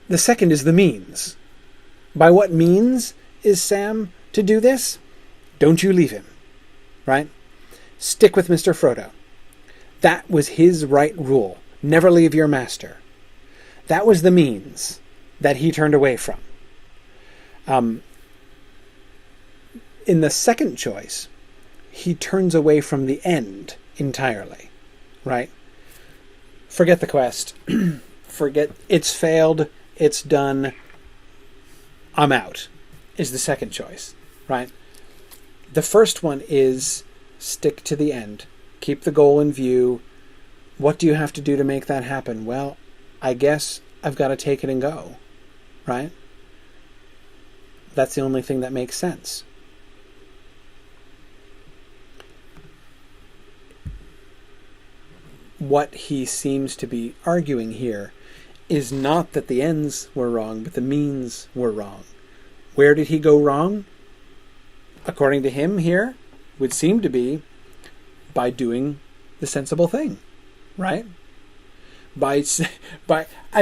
The second is the means. By what means is Sam to do this? Don't you leave him. Right? Stick with Mr. Frodo. That was his right rule. Never leave your master. That was the means that he turned away from. In the second choice, he turns away from the end entirely, right? Forget the quest. Forget it's failed, it's done, I'm out, is the second choice, right? The first one is stick to the end. Keep the goal in view. What do you have to do to make that happen? Well, I guess I've got to take it and go, right? That's the only thing that makes sense. What he seems to be arguing here is not that the ends were wrong, but the means were wrong. Where did he go wrong? According to him here, would seem to be by doing the sensible thing, right? I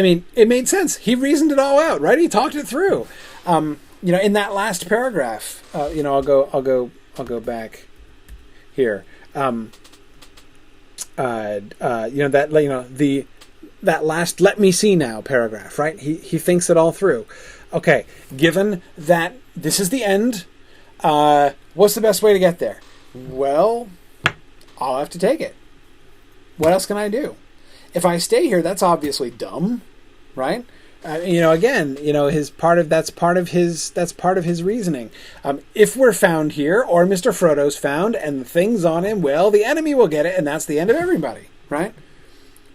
mean, it made sense. He reasoned it all out, right? He talked it through. In that last paragraph, I'll go back here. That last "let me see now" paragraph, right? He thinks it all through. Okay, given that this is the end, what's the best way to get there? Well, I'll have to take it. What else can I do? If I stay here, that's obviously dumb, right? That's part of his reasoning. If we're found here, or Mr. Frodo's found, and the thing's on him, well, the enemy will get it, and that's the end of everybody, right?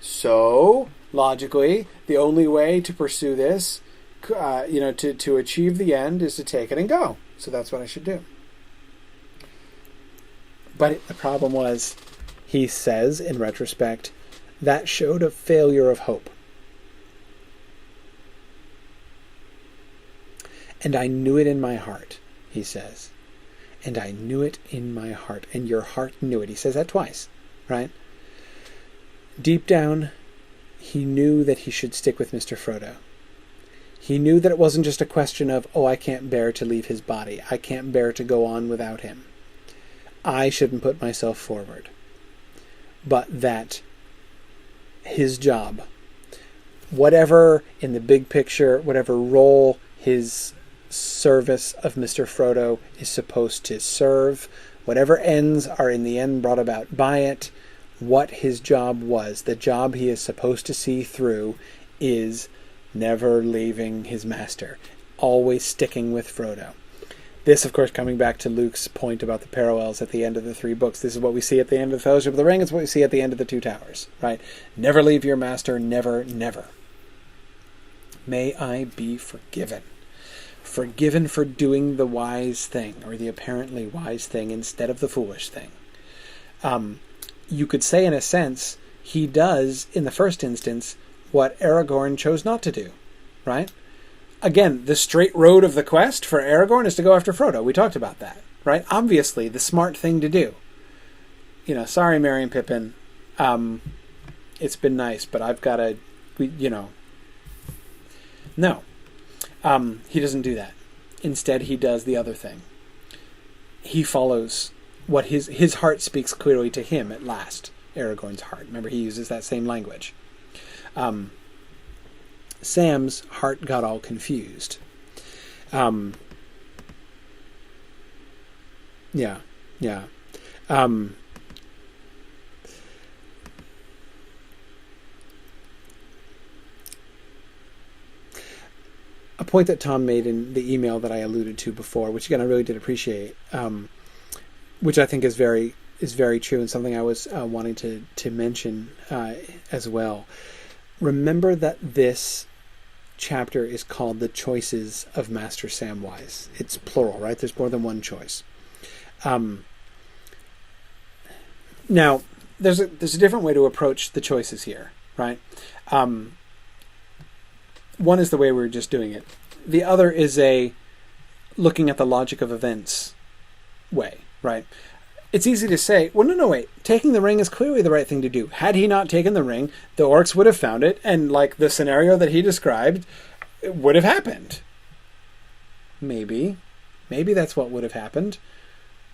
So, logically, the only way to pursue this, to achieve the end, is to take it and go. So that's what I should do. But the problem was, he says, in retrospect, that showed a failure of hope. And I knew it in my heart, he says. And I knew it in my heart. And your heart knew it. He says that twice, right? Deep down, he knew that he should stick with Mr. Frodo. He knew that it wasn't just a question of, I can't bear to leave his body. I can't bear to go on without him. I shouldn't put myself forward. But that his job, whatever in the big picture, whatever role his service of Mr. Frodo is supposed to serve, whatever ends are in the end brought about by it, what his job was, the job he is supposed to see through, is never leaving his master, always sticking with Frodo. This, of course, coming back to Luke's point about the parallels at the end of the three books. This is what we see at the end of the Fellowship of the Ring. It's what we see at the end of the Two Towers, right? Never leave your master, never, never. May I be forgiven. Forgiven for doing the wise thing, or the apparently wise thing, instead of the foolish thing. You could say, in a sense, he does, in the first instance, what Aragorn chose not to do, right? Again, the straight road of the quest for Aragorn is to go after Frodo. We talked about that, right? Obviously, the smart thing to do. Sorry, Merry and Pippin. It's been nice, but I've got to, No. He doesn't do that. Instead, he does the other thing. He follows what his heart speaks clearly to him at last. Aragorn's heart. Remember, he uses that same language. Sam's heart got all confused.
point that Tom made in the email that I alluded to before, which again I really did appreciate, which I think is very true and something I was wanting to mention as well. Remember that this chapter is called The Choices of Master Samwise. It's plural, right? There's more than one choice. Now, there's a different way to approach the choices here, right? One is the way we're just doing it. The other is a looking at the logic of events way, right? It's easy to say, well, no, wait. Taking the ring is clearly the right thing to do. Had he not taken the ring, the orcs would have found it, and like the scenario that he described, it would have happened. Maybe that's what would have happened.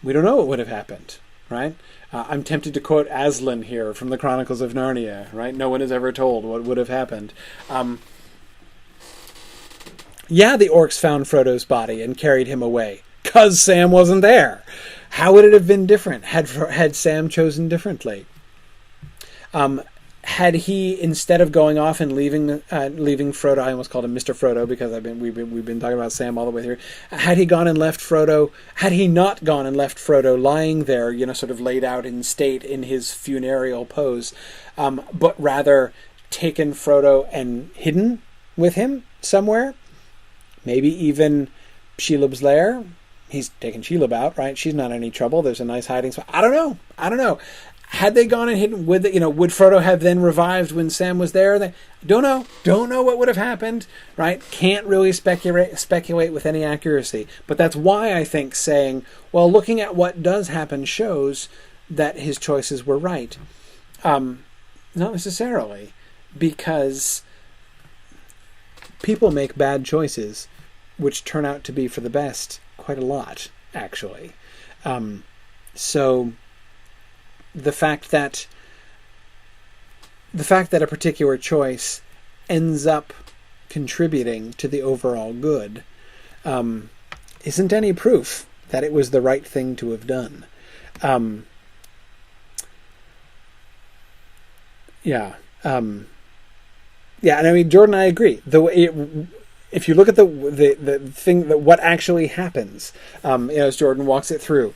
We don't know what would have happened, right? I'm tempted to quote Aslan here from the Chronicles of Narnia, right? No one is ever told what would have happened. Yeah, the orcs found Frodo's body and carried him away, 'cause Sam wasn't there. How would it have been different had Sam chosen differently? Had he, instead of going off and leaving Frodo, I almost called him Mr. Frodo because we've been talking about Sam all the way through. Had he not gone and left Frodo lying there, sort of laid out in state in his funereal pose, but rather taken Frodo and hidden with him somewhere, maybe even Shelob's lair. He's taken Shelob out, right? She's not in any trouble. There's a nice hiding spot. I don't know. Had they gone and hidden, would Frodo have then revived when Sam was there? Don't know what would have happened, right? Can't really speculate with any accuracy. But that's why I think saying, well, looking at what does happen shows that his choices were right. Not necessarily, because people make bad choices which turn out to be for the best quite a lot, actually. So the fact that a particular choice ends up contributing to the overall good isn't any proof that it was the right thing to have done. Yeah, and I mean, Jordan, I agree. If you look at the thing that what actually happens, as Jordan walks it through,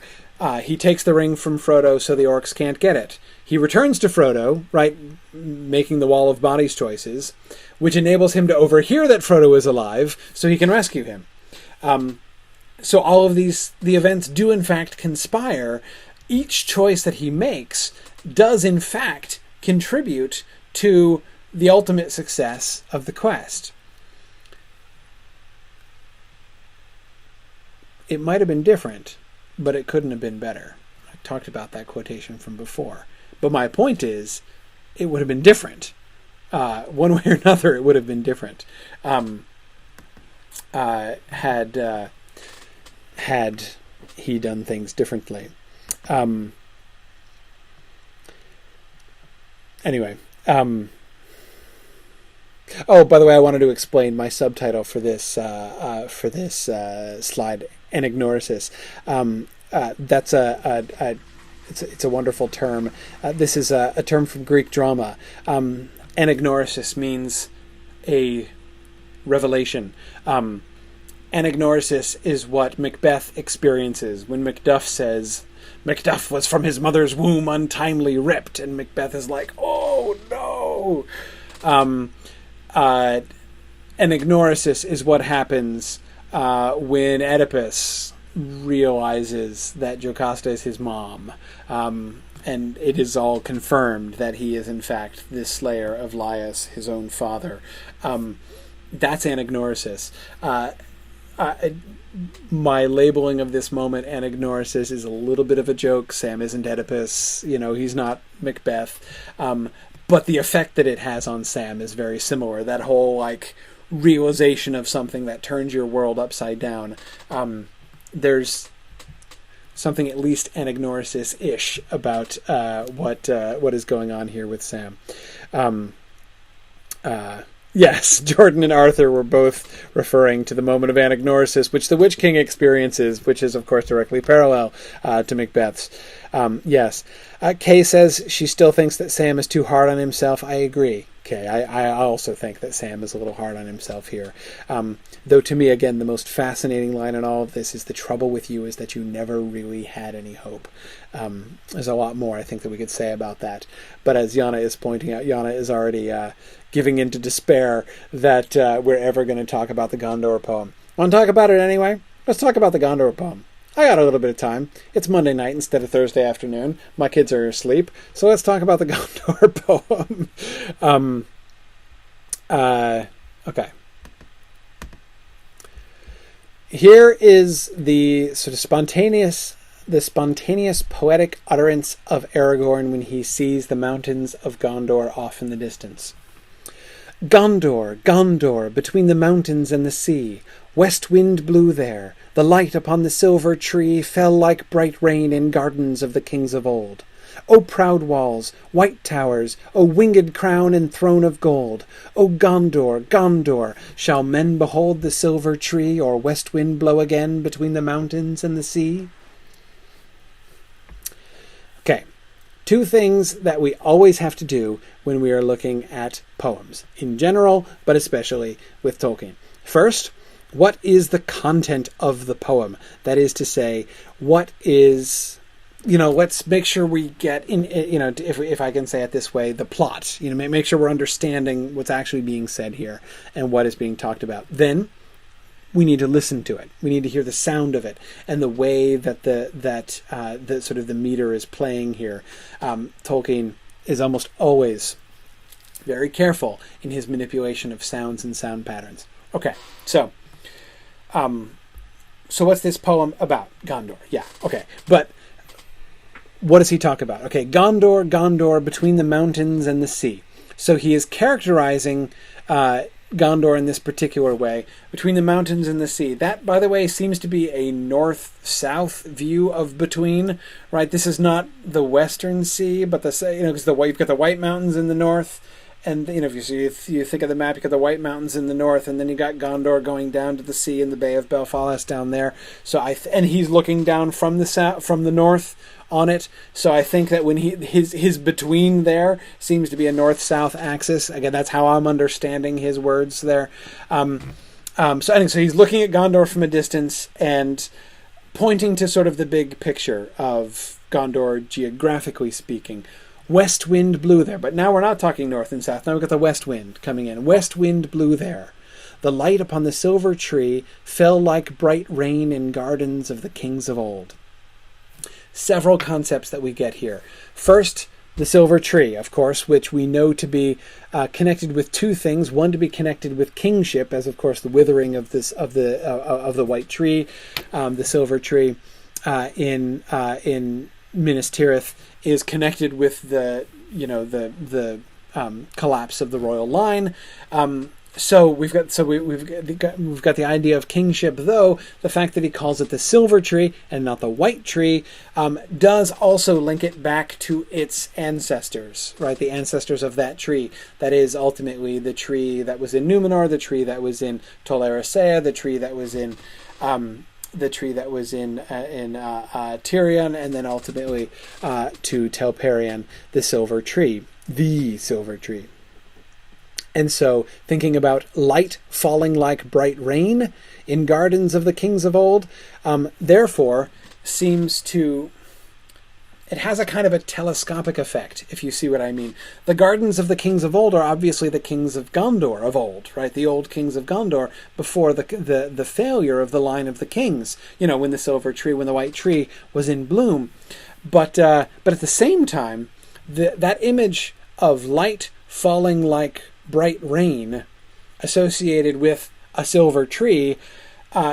he takes the ring from Frodo so the orcs can't get it. He returns to Frodo, right, making the Wall of Bodies choices, which enables him to overhear that Frodo is alive, so he can rescue him. So all of the events do in fact conspire. Each choice that he makes does in fact contribute to the ultimate success of the quest. It might have been different, but it couldn't have been better. I talked about that quotation from before. But my point is, it would have been different. One way or another, it would have been different. Had he done things differently. Anyway. Oh, by the way, I wanted to explain my subtitle for this slide, Anagnorisis. That's it's a wonderful term. This is a term from Greek drama. Anagnorisis means a revelation. Anagnorisis is what Macbeth experiences when Macduff says, "Macduff was from his mother's womb untimely ripped," and Macbeth is like, "Oh no!" Anagnorisis is what happens when Oedipus realizes that Jocasta is his mom, and it is all confirmed that he is in fact the slayer of Laius, his own father. That's anagnorisis. My labeling of this moment, anagnorisis, is a little bit of a joke. Sam isn't Oedipus, he's not Macbeth, but the effect that it has on Sam is very similar. That whole realization of something that turns your world upside down. There's something at least anagnorisis-ish about what is going on here with Sam. Yes, Jordan and Arthur were both referring to the moment of anagnorisis, which the Witch King experiences, which is, of course, directly parallel to Macbeth's. Yes. Kay says she still thinks that Sam is too hard on himself. I agree. Okay, I also think that Sam is a little hard on himself here. Though to me, again, the most fascinating line in all of this is the trouble with you is that you never really had any hope. There's a lot more I think that we could say about that. But as Yana is pointing out, Yana is already giving into despair that we're ever going to talk about the Gondor poem. Want to talk about it anyway? Let's talk about the Gondor poem. I got a little bit of time. It's Monday night instead of Thursday afternoon. My kids are asleep, so let's talk about the Gondor poem. Okay. Here is the sort of spontaneous poetic utterance of Aragorn when he sees the mountains of Gondor off in the distance. Gondor, Gondor, between the mountains and the sea, west wind blew there, the light upon the silver tree fell like bright rain in gardens of the kings of old. O proud walls, white towers, O winged crown and throne of gold, O Gondor, Gondor, shall men behold the silver tree, or west wind blow again between the mountains and the sea? Okay. Two things that we always have to do when we are looking at poems, in general, but especially with Tolkien. First, what is the content of the poem? That is to say, what is, let's make sure we get in, if I can say it this way, the plot. Make sure we're understanding what's actually being said here and what is being talked about. Then we need to listen to it. We need to hear the sound of it and the way that the sort of the meter is playing here. Tolkien is almost always very careful in his manipulation of sounds and sound patterns. Okay, so what's this poem about? Gondor. Yeah, okay. But what does he talk about? Okay, Gondor, Gondor, between the mountains and the sea. So he is characterizing Gondor in this particular way, between the mountains and the sea. That, by the way, seems to be a north-south view of between, right? This is not the Western Sea, but because you've got the White Mountains in the north, and if you think of the map, you got the White Mountains in the north, and then you got Gondor going down to the sea in the Bay of Belfalas down there. So and he's looking down from the north on it. So I think that when his between there seems to be a north-south axis. Again, that's how I'm understanding his words there. So he's looking at Gondor from a distance and pointing to sort of the big picture of Gondor geographically speaking. West wind blew there, but now we're not talking north and south. Now we've got the west wind coming in. West wind blew there. The light upon the silver tree fell like bright rain in gardens of the kings of old. Several concepts that we get here. First, the silver tree, of course, which we know to be connected with two things. One, to be connected with kingship, as of course the withering of the white tree, the silver tree in Minas Tirith is connected with the collapse of the royal line. So we've got the idea of kingship, though the fact that he calls it the silver tree and not the white tree does also link it back to its ancestors, right? The ancestors of that tree. That is ultimately the tree that was in Numenor, the tree that was in Tol Eressëa, the tree that was in Tirion, and then ultimately to Telperion, the silver tree. And so, thinking about light falling like bright rain in gardens of the kings of old, therefore, it has a kind of a telescopic effect, if you see what I mean. The gardens of the kings of old are obviously the kings of Gondor of old, right? The old kings of Gondor before the failure of the line of the kings, when the silver tree, when the white tree was in bloom. But at the same time, that image of light falling like bright rain associated with a silver tree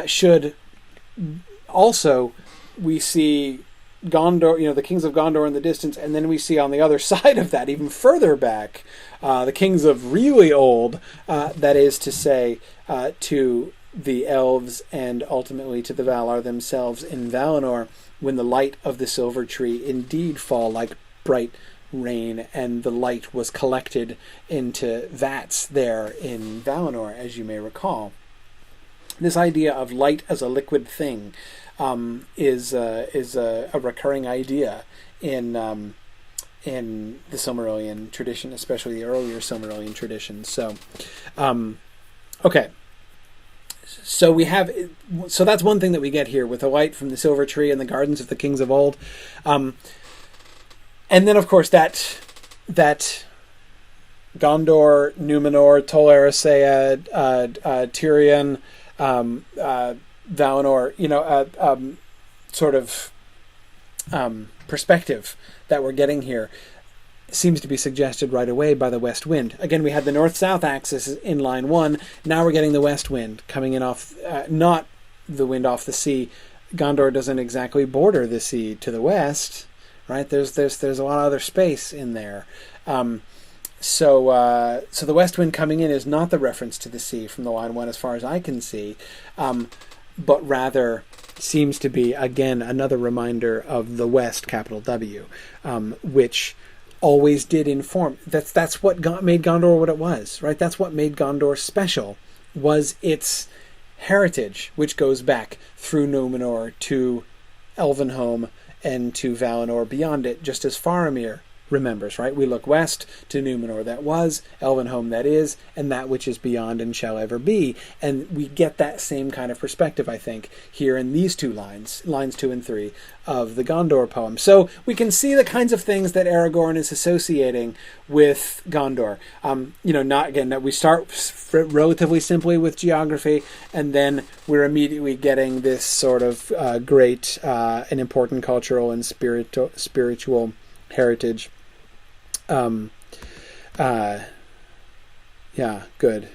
should also, we see Gondor, the kings of Gondor in the distance, and then we see on the other side of that, even further back, the kings of really old, that is to say, to the elves and ultimately to the Valar themselves in Valinor, when the light of the silver tree indeed fall like bright rain, and the light was collected into vats there in Valinor, as you may recall. This idea of light as a liquid thing is a recurring idea in in the Silmarillion tradition, especially the earlier Silmarillion tradition. So, okay. So that's one thing that we get here with the light from the silver tree and the gardens of the kings of old. And then, of course, that Gondor, Numenor, Tol Eressëa, Tirion, Valinor, sort of perspective that we're getting here seems to be suggested right away by the west wind. Again, we had the north-south axis in line 1. Now we're getting the west wind coming in off, not the wind off the sea. Gondor doesn't exactly border the sea to the west, right? There's a lot of other space in there. So the west wind coming in is not the reference to the sea from the line 1 as far as I can see, but rather seems to be, again, another reminder of the West, capital W, which always did inform. That's what made Gondor what it was, right? That's what made Gondor special, was its heritage, which goes back through Numenor to Elvenhome and to Valinor beyond it, just as Faramir remembers, right? We look west to Numenor that was, Elvenhome that is, and that which is beyond and shall ever be. And we get that same kind of perspective, I think, here in these two lines 2 and 3 of the Gondor poem. So we can see the kinds of things that Aragorn is associating with Gondor. Not again, that we start relatively simply with geography, and then we're immediately getting this sort of great and important cultural and spiritual heritage. Yeah, good.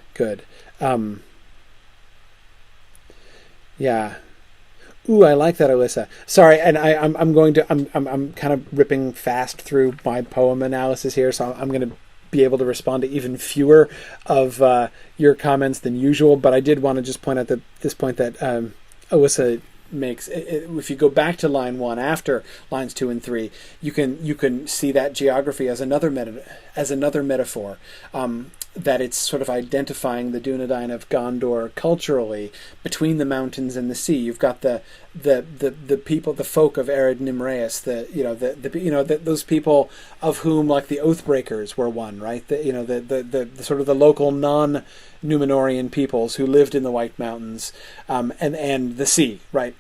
Yeah. Ooh, I like that, Alyssa. Sorry, and I'm kind of ripping fast through my poem analysis here, so I'm going to be able to respond to even fewer of your comments than usual. But I did want to just point out this point that Alyssa makes. If you go back to line 1 after lines 2 and 3, you can see that geography as another metaphor, that it's sort of identifying the Dunedain of Gondor culturally between the mountains and the sea. You've got the people, the folk of Ered Nimraeus, those people of whom, like the Oathbreakers, were one, right? The sort of the local non-Numenorian peoples who lived in the White Mountains, and the sea, right,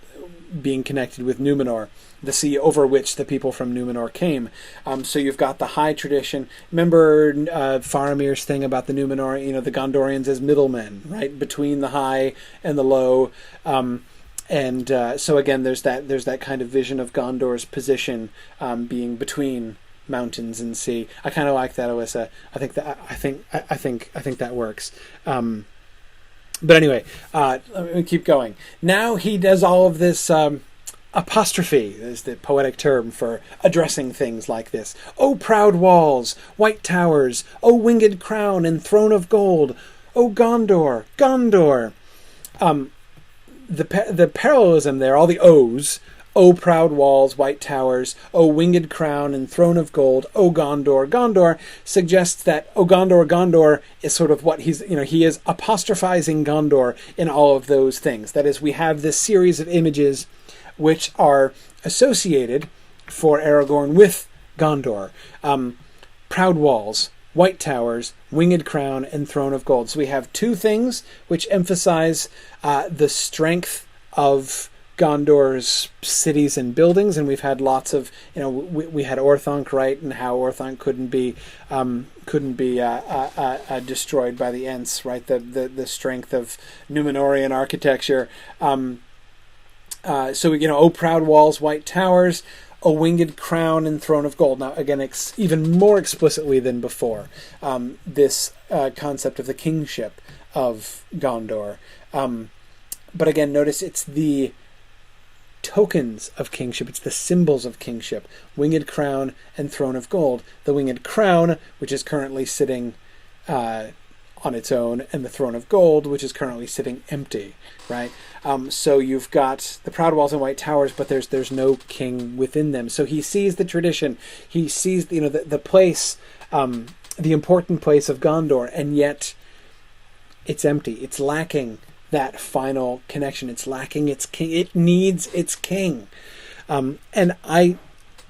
being connected with Numenor, the sea over which the people from Numenor came. So you've got the high tradition. Remember Faramir's thing about the Numenor, the Gondorians as middlemen, right, between the high and the low. So again, there's that kind of vision of Gondor's position being between mountains and sea. I kind of like that, Alyssa. I think that works. But anyway, let me keep going. Now he does all of this apostrophe, is the poetic term for addressing things like this. O proud walls, white towers, O winged crown and throne of gold, O Gondor, Gondor. The parallelism there, all the O's, O proud walls, white towers, O winged crown and throne of gold, O Gondor, Gondor, suggests that O Gondor, Gondor is sort of what he is apostrophizing Gondor in all of those things. That is, we have this series of images which are associated for Aragorn with Gondor. Proud walls, white towers, winged crown, and throne of gold. So we have two things which emphasize the strength of Gondor's cities and buildings, and we've had lots of, we had Orthanc, right, and how Orthanc couldn't be destroyed by the Ents, right, the strength of Numenorian architecture. So O proud walls, white towers, O winged crown and throne of gold. Now, again, even more explicitly than before, this concept of the kingship of Gondor. But again, notice it's the tokens of kingship, it's the symbols of kingship, winged crown and throne of gold. The winged crown, which is currently sitting on its own, and the throne of gold, which is currently sitting empty, right? So you've got the proud walls and white towers, but there's no king within them. So he sees the tradition, he sees the place, the important place of Gondor, and yet it's empty. It's lacking that final connection. It's lacking its king. It needs its king. And I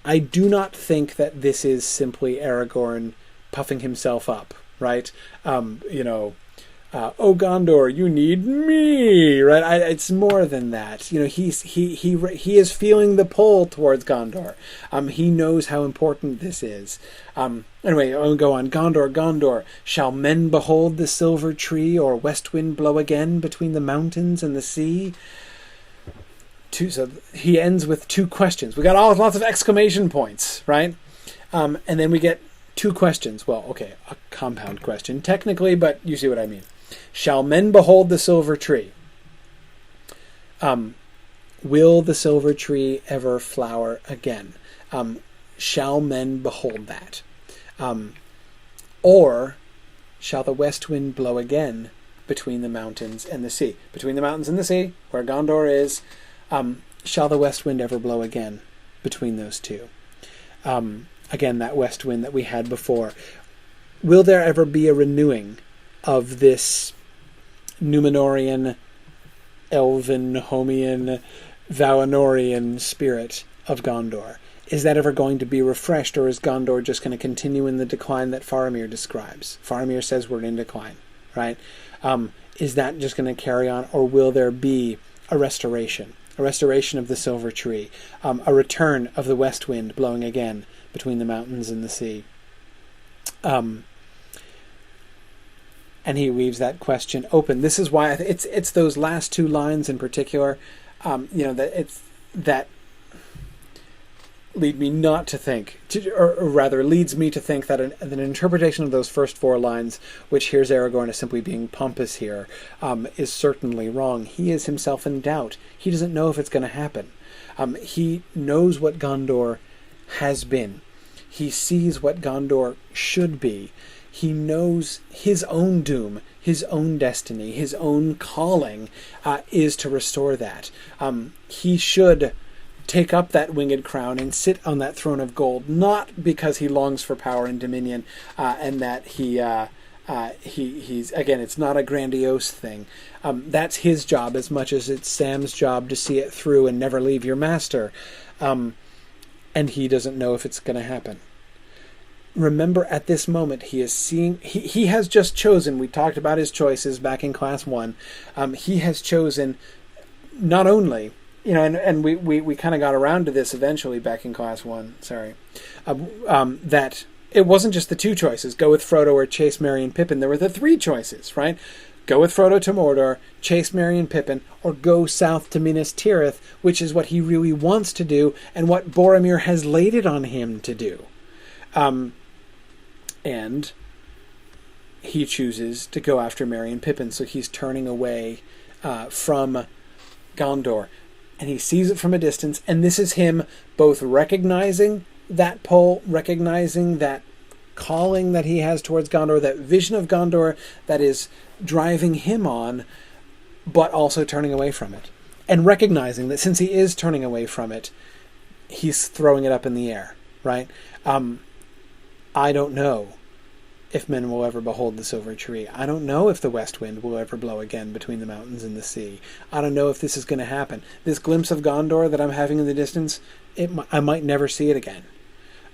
I do not think that this is simply Aragorn puffing himself up, right? Oh Gondor, you need me, right? It's more than that. He is feeling the pull towards Gondor. He knows how important this is. Anyway, I'll go on. Gondor, Gondor, shall men behold the silver tree, or west wind blow again between the mountains and the sea? So he ends with two questions. We got lots of exclamation points, right? And then we get two questions. Well, okay, a compound question technically, but you see what I mean. Shall men behold the silver tree? Will the silver tree ever flower again? Shall men behold that? Or shall the west wind blow again between the mountains and the sea? Between the mountains and the sea, where Gondor is, shall the west wind ever blow again between those two? Again, that west wind that we had before. Will there ever be a renewing of this Númenórean, Elven, Homian, Valinorian spirit of Gondor? Is that ever going to be refreshed, or is Gondor just going to continue in the decline that Faramir describes? Faramir says we're in decline, right? Is that just going to carry on, or will there be a restoration of the silver tree, a return of the west wind blowing again between the mountains and the sea? And he leaves that question open. This is why it's those last two lines in particular, that lead me not to think, or rather leads me to think that an interpretation of those first four lines, which hears Aragorn as simply being pompous here, is certainly wrong. He is himself in doubt. He doesn't know if it's going to happen. He knows what Gondor has been. He sees what Gondor should be. He knows his own doom, his own destiny, his own calling is to restore that. He should take up that winged crown and sit on that throne of gold, not because he longs for power and dominion, and that he's again, it's not a grandiose thing. That's his job as much as it's Sam's job to see it through and never leave your master. And he doesn't know if it's going to happen. Remember, at this moment, he is seeing. He has just chosen. We talked about his choices back in Class 1. He has chosen not only, and we kind of got around to this eventually back in Class 1. Sorry, that it wasn't just the two choices: go with Frodo or chase Merry and Pippin. There were the three choices, right? Go with Frodo to Mordor, chase Merry and Pippin, or go south to Minas Tirith, which is what he really wants to do and what Boromir has laid it on him to do. And he chooses to go after Merry and Pippin, so he's turning away from Gondor. And he sees it from a distance, and this is him both recognizing that pull, recognizing that calling that he has towards Gondor, that vision of Gondor that is driving him on, but also turning away from it. And recognizing that since he is turning away from it, he's throwing it up in the air, right? I don't know if men will ever behold the silver tree. I don't know if the west wind will ever blow again between the mountains and the sea. I don't know if this is going to happen. This glimpse of Gondor that I'm having in the distance, I might never see it again.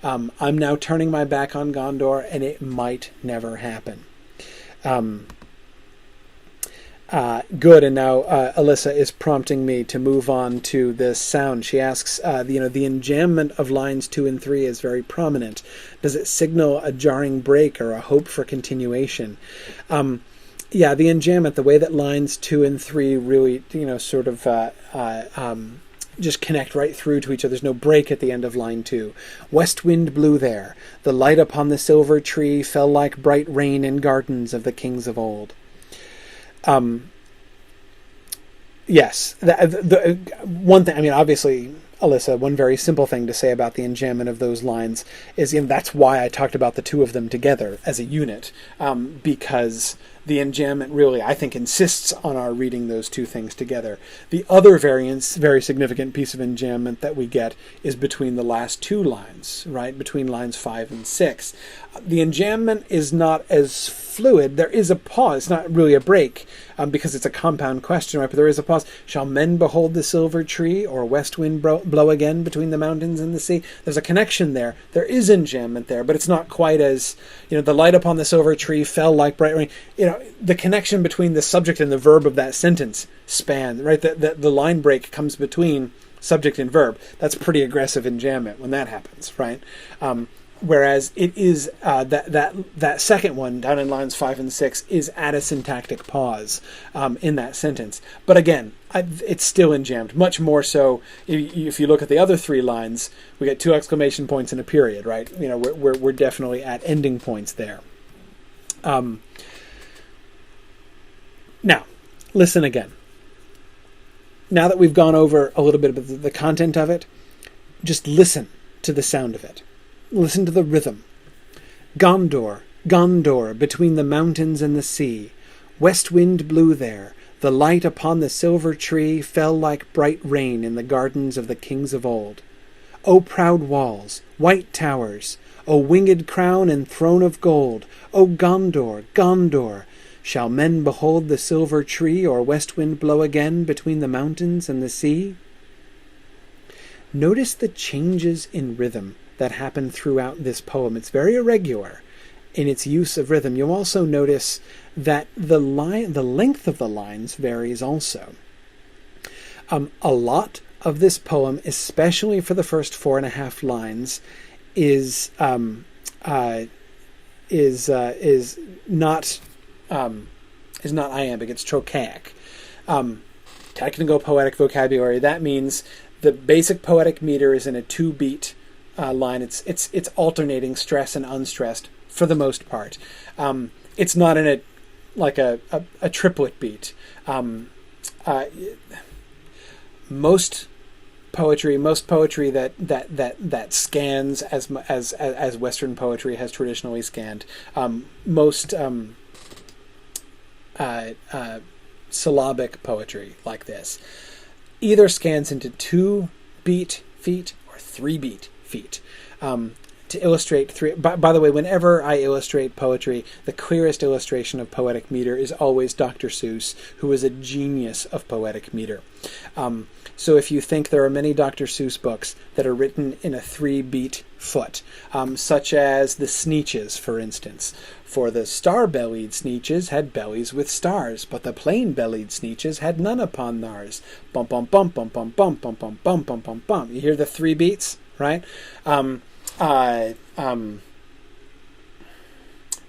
I'm now turning my back on Gondor, and it might never happen. Good, and now Alyssa is prompting me to move on to the sound. She asks, the enjambment of lines 2 and 3 is very prominent. Does it signal a jarring break or a hope for continuation? The enjambment, the way that lines 2 and 3 really, sort of just connect right through to each other. There's no break at the end of line 2. West wind blew there. The light upon the silver tree fell like bright rain in gardens of the kings of old. Yes, the one thing, obviously, Alyssa, one very simple thing to say about the enjambment of those lines is, that's why I talked about the two of them together as a unit, because the enjambment really, I think, insists on our reading those two things together. The other very significant piece of enjambment that we get is between the last two lines, right? Between lines 5 and 6. The enjambment is not as fluid. There is a pause. It's not really a break because it's a compound question, right? But there is a pause. Shall men behold the silver tree, or west wind blow again between the mountains and the sea? There's a connection there. There is enjambment there, but it's not quite as, the light upon the silver tree fell like bright rain. The connection between the subject and the verb of that sentence spans, right? The line break comes between subject and verb. That's pretty aggressive enjambment when that happens, right? Whereas it is that second one down in lines 5 and 6 is at a syntactic pause in that sentence. But again, it's still enjambed, much more so. If you look at the other three lines, we get 2 exclamation points and a period, right? We're definitely at ending points there. Now, listen again. Now that we've gone over a little bit of the content of it, just listen to the sound of it. Listen to the rhythm. Gondor, Gondor, between the mountains and the sea. West wind blew there. The light upon the silver tree fell like bright rain in the gardens of the kings of old. O proud walls, white towers, O winged crown and throne of gold, O Gondor, Gondor, shall men behold the silver tree, or west wind blow again between the mountains and the sea? Notice the changes in rhythm that happen throughout this poem. It's very irregular in its use of rhythm. You'll also notice that the length of the lines varies also. A lot of this poem, especially for the first 4.5 lines, is not iambic. It's trochaic. Technical poetic vocabulary. That means the basic poetic meter is in a 2-beat line. It's alternating stress and unstressed for the most part. It's not in a triplet beat. Most poetry that scans as Western poetry has traditionally scanned. Most syllabic poetry like this either scans into 2-beat feet or 3-beat feet. To illustrate three. By the way, whenever I illustrate poetry, the clearest illustration of poetic meter is always Dr. Seuss, who is a genius of poetic meter. So if you think there are many Dr. Seuss books that are written in a 3-beat foot, such as the Sneetches, for instance. For the star-bellied Sneetches had bellies with stars, but the plain-bellied Sneetches had none upon theirs. Bum bum bum bum bum bum bum bum bum bum bum bum. You hear the 3 beats, right? The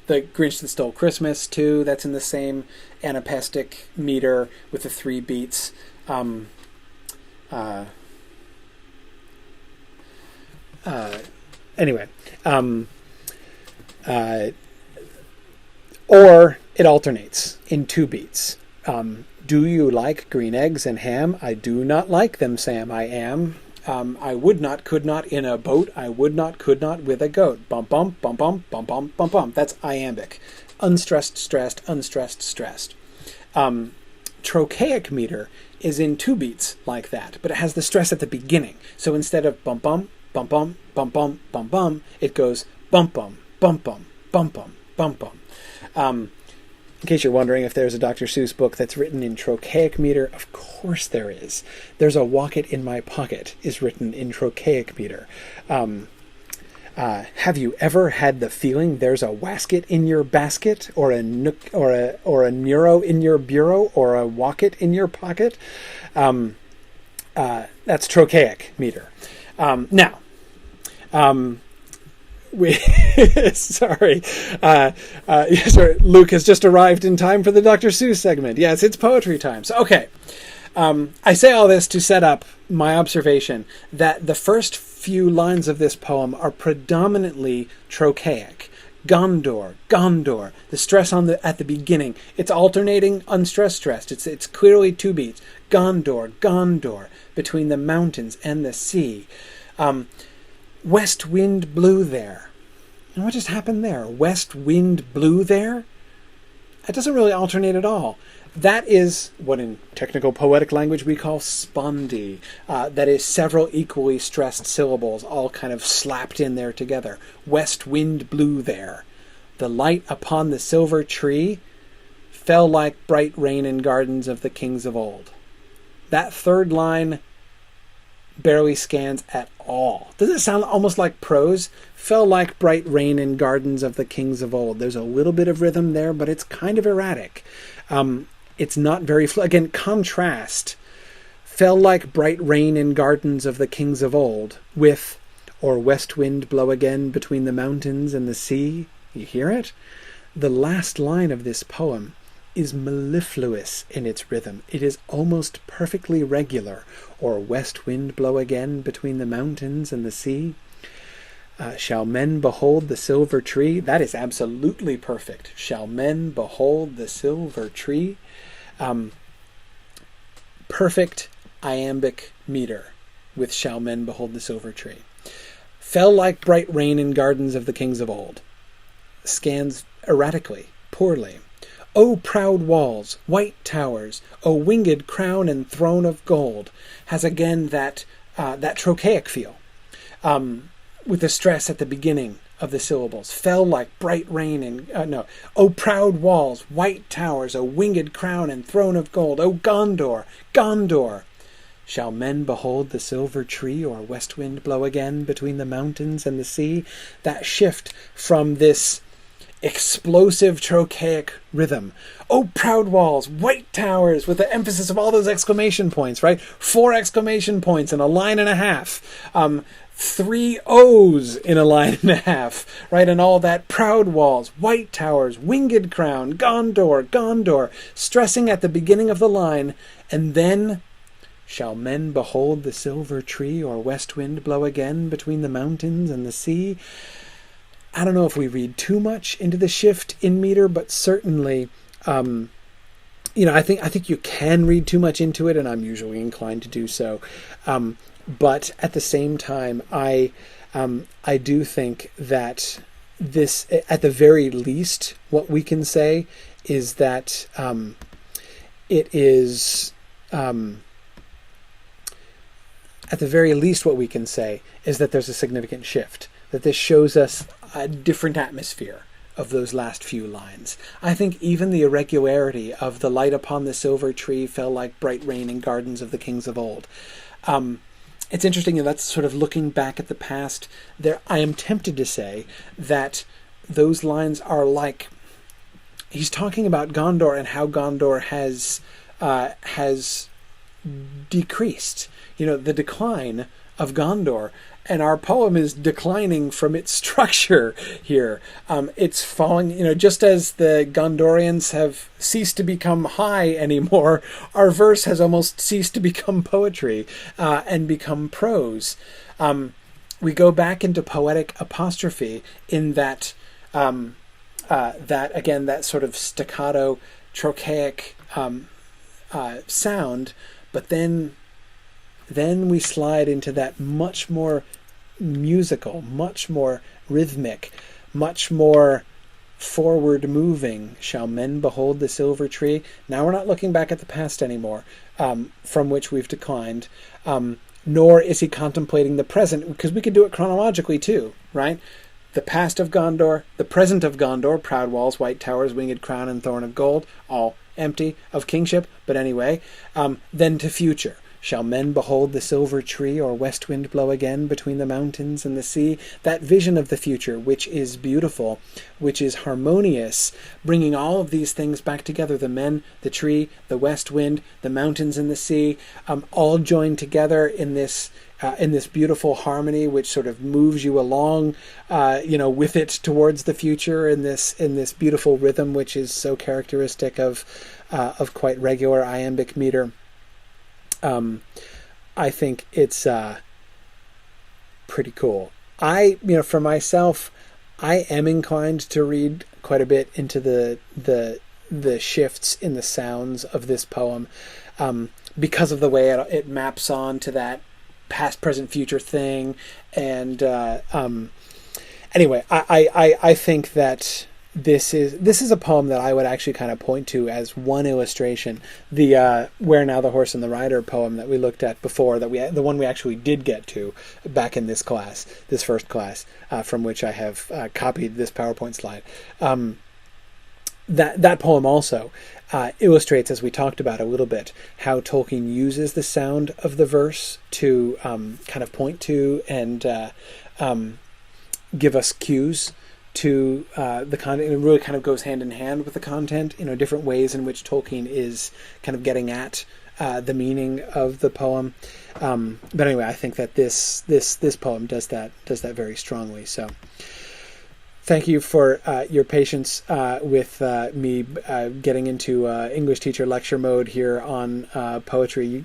Grinch That Stole Christmas, too, that's in the same anapestic meter with the 3 beats. Anyway, or it alternates in 2 beats. Do you like green eggs and ham? I do not like them, Sam. I am. I would not, could not in a boat. I would not, could not with a goat. Bum bum bum bum bum bum bum bum. That's iambic. Unstressed, stressed, unstressed, stressed. Trochaic meter is in 2 beats like that, but it has the stress at the beginning. So instead of bum bum bum bum bum bum bum bum, it goes bum bum bum bum bum bum bum bum. In case you're wondering if there's a Dr. Seuss book that's written in trochaic meter, of course there is. There's a Walk It in My Pocket is written in trochaic meter. Have you ever had the feeling there's a wasket in your basket, or a nook, or a neuro in your bureau, or a walk it in your pocket? That's trochaic meter. Now, sorry, Luke has just arrived in time for the Dr. Seuss segment. Yes, it's poetry time. So, okay. I say all this to set up my observation that the first few lines of this poem are predominantly trochaic. Gondor, Gondor. The stress at the beginning. It's alternating unstressed, stressed. It's clearly 2 beats. Gondor, Gondor, between the mountains and the sea. West wind blew there. And what just happened there? West wind blew there? It doesn't really alternate at all. That is what in technical poetic language we call spondi. That is several equally stressed syllables all kind of slapped in there together. West wind blew there. The light upon the silver tree fell like bright rain in gardens of the kings of old. That third line barely scans at all. Doesn't it sound almost like prose? Fell like bright rain in gardens of the kings of old. There's a little bit of rhythm there, but it's kind of erratic. It's not very... Again, contrast. Fell like bright rain in gardens of the kings of old with, or west wind blow again between the mountains and the sea. You hear it? The last line of this poem is mellifluous in its rhythm. It is almost perfectly regular. Or west wind blow again between the mountains and the sea. Shall men behold the silver tree? That is absolutely perfect. Shall men behold the silver tree? Perfect iambic meter with shall men behold the silver tree. Fell like bright rain in gardens of the kings of old. Scans erratically, poorly. O proud walls, white towers, O winged crown and throne of gold, has again that trochaic feel, with the stress at the beginning of the syllables. Fell like bright rain in... O proud walls, white towers, O winged crown and throne of gold, O Gondor, Gondor. Shall men behold the silver tree, or west wind blow again between the mountains and the sea? That shift from this explosive trochaic rhythm. Oh, proud walls, white towers, with the emphasis of all those exclamation points, right? 4 exclamation points in a line and a half. 3 O's in a line and a half, right? And all that. Proud walls, white towers, winged crown, Gondor, Gondor, stressing at the beginning of the line, and then shall men behold the silver tree, or west wind blow again between the mountains and the sea? I don't know if we read too much into the shift in meter, but certainly, I think you can read too much into it, and I'm usually inclined to do so. But at the same time, I do think that this, at the very least, what we can say is that it is. At the very least, what we can say is that there's a significant shift. That this shows us a different atmosphere of those last few lines. I think even the irregularity of the light upon the silver tree fell like bright rain in gardens of the kings of old. It's interesting, and that's sort of looking back at the past. There, I am tempted to say that those lines are like, he's talking about Gondor and how Gondor has decreased. The decline of Gondor. And our poem is declining from its structure here. It's falling, just as the Gondorians have ceased to become high anymore, our verse has almost ceased to become poetry and become prose. We go back into poetic apostrophe in that, that sort of staccato, trochaic sound, but then we slide into that much more musical, much more rhythmic, much more forward-moving. Shall men behold the silver tree? Now we're not looking back at the past anymore, from which we've declined, nor is he contemplating the present, because we could do it chronologically too, right? The past of Gondor, the present of Gondor, proud walls, white towers, winged crown, and thorn of gold, all empty of kingship, but anyway, then to future. Shall men behold the silver tree, or west wind blow again between the mountains and the sea? That vision of the future, which is beautiful, which is harmonious, bringing all of these things back together, the men, the tree, the west wind, the mountains and the sea, all joined together in this beautiful harmony, which sort of moves you along, with it towards the future in this beautiful rhythm, which is so characteristic of quite regular iambic meter. I think it's pretty cool. For myself, I am inclined to read quite a bit into the shifts in the sounds of this poem, because of the way it maps on to that past, present, future thing. And anyway, I think that this is a poem that I would actually kind of point to as one illustration. The "Where Now the Horse and the Rider" poem that we looked at before, the one we actually did get to back in this class, this first class, from which I have copied this PowerPoint slide. That poem also illustrates, as we talked about a little bit, how Tolkien uses the sound of the verse to kind of point to and give us cues to the content. It really kind of goes hand in hand with the content, different ways in which Tolkien is kind of getting at the meaning of the poem. But anyway, I think that this poem does that very strongly. So thank you for your patience with me getting into English teacher lecture mode here on poetry.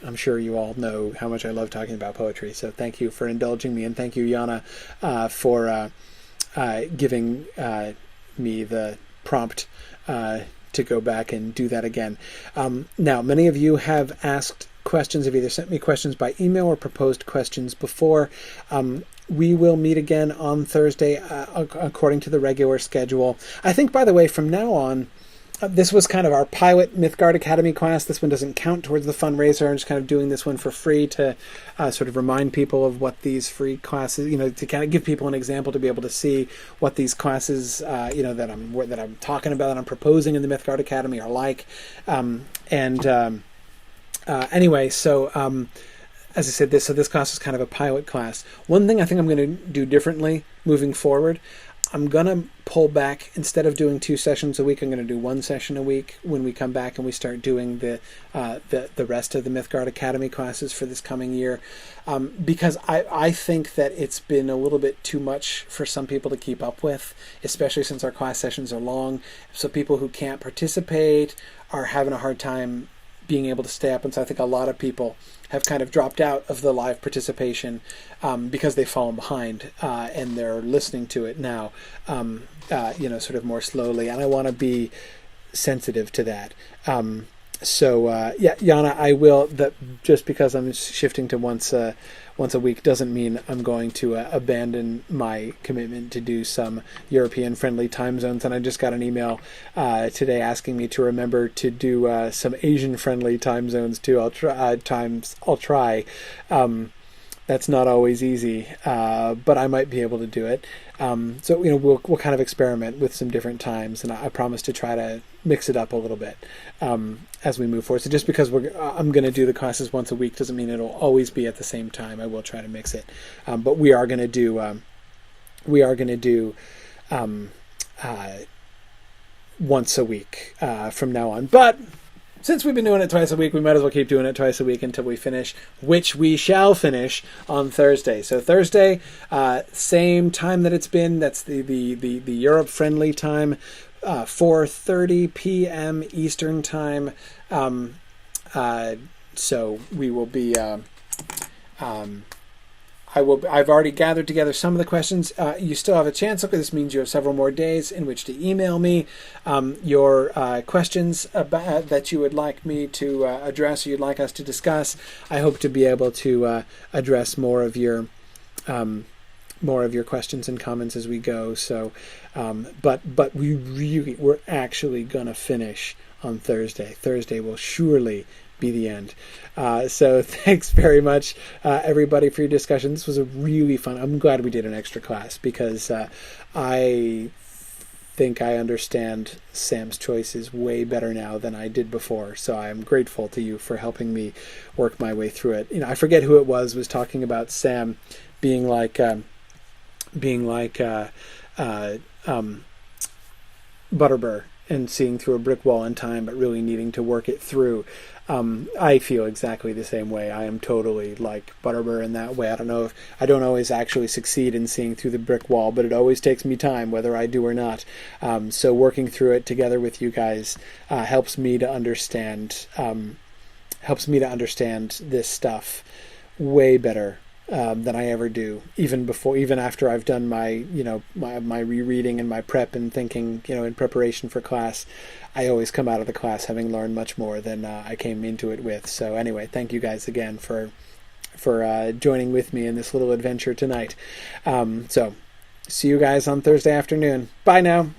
I'm sure you all know how much I love talking about poetry, so thank you for indulging me, and thank you, Jana, for giving me the prompt to go back and do that again. Now, many of you have asked questions, have either sent me questions by email or proposed questions before. We will meet again on Thursday according to the regular schedule. I think, by the way, from now on, this was kind of our pilot Mythgard Academy class. This one doesn't count towards the fundraiser. I'm just kind of doing this one for free to sort of remind people of what these free classes, to kind of give people an example to be able to see what these classes, that I'm talking about, that I'm proposing in the Mythgard Academy are like. Anyway, so as I said, this class is kind of a pilot class. One thing I think I'm going to do differently moving forward, I'm going to pull back. Instead of doing 2 sessions a week, I'm going to do 1 session a week when we come back and we start doing the rest of the Mythgard Academy classes for this coming year, because I think that it's been a little bit too much for some people to keep up with, especially since our class sessions are long. So people who can't participate are having a hard time being able to stay up, and so I think a lot of people have kind of dropped out of the live participation because they've fallen behind and they're listening to it now, sort of more slowly, and I want to be sensitive to that. Jana, I will. Just because I'm shifting to once a week doesn't mean I'm going to abandon my commitment to do some European-friendly time zones. And I just got an email today asking me to remember to do some Asian-friendly time zones too. I'll try. That's not always easy, but I might be able to do it. So we'll kind of experiment with some different times, and I promise to try to mix it up a little bit as we move forward. So just because I'm going to do the classes once a week doesn't mean it'll always be at the same time. I will try to mix it, but we are going to do once a week from now on. But since we've been doing it twice a week, we might as well keep doing it twice a week until we finish, which we shall finish on Thursday. So Thursday, same time that it's been. That's the Europe-friendly time, 4:30 p.m. Eastern time. So we will be. I've already gathered together some of the questions. You still have a chance. Okay, this means you have several more days in which to email me your questions that you would like me to address, or you'd like us to discuss. I hope to be able to address more of your questions and comments as we go. So, but we're actually gonna finish on Thursday. Thursday will surely be the end. So thanks very much, everybody, for your discussion. This was a really fun. I'm glad we did an extra class because I think I understand Sam's choices way better now than I did before. So I'm grateful to you for helping me work my way through it. I forget who it was talking about Sam being like Butterbur and seeing through a brick wall in time, but really needing to work it through. I feel exactly the same way. I am totally like Butterbur in that way. I don't always actually succeed in seeing through the brick wall, but it always takes me time, whether I do or not. So working through it together with you guys helps me to understand this stuff way better than I ever do, even after I've done my rereading and my prep and thinking, in preparation for class. I always come out of the class having learned much more than I came into it with. So anyway, thank you guys again for joining with me in this little adventure tonight. So
See you guys on Thursday afternoon. Bye now.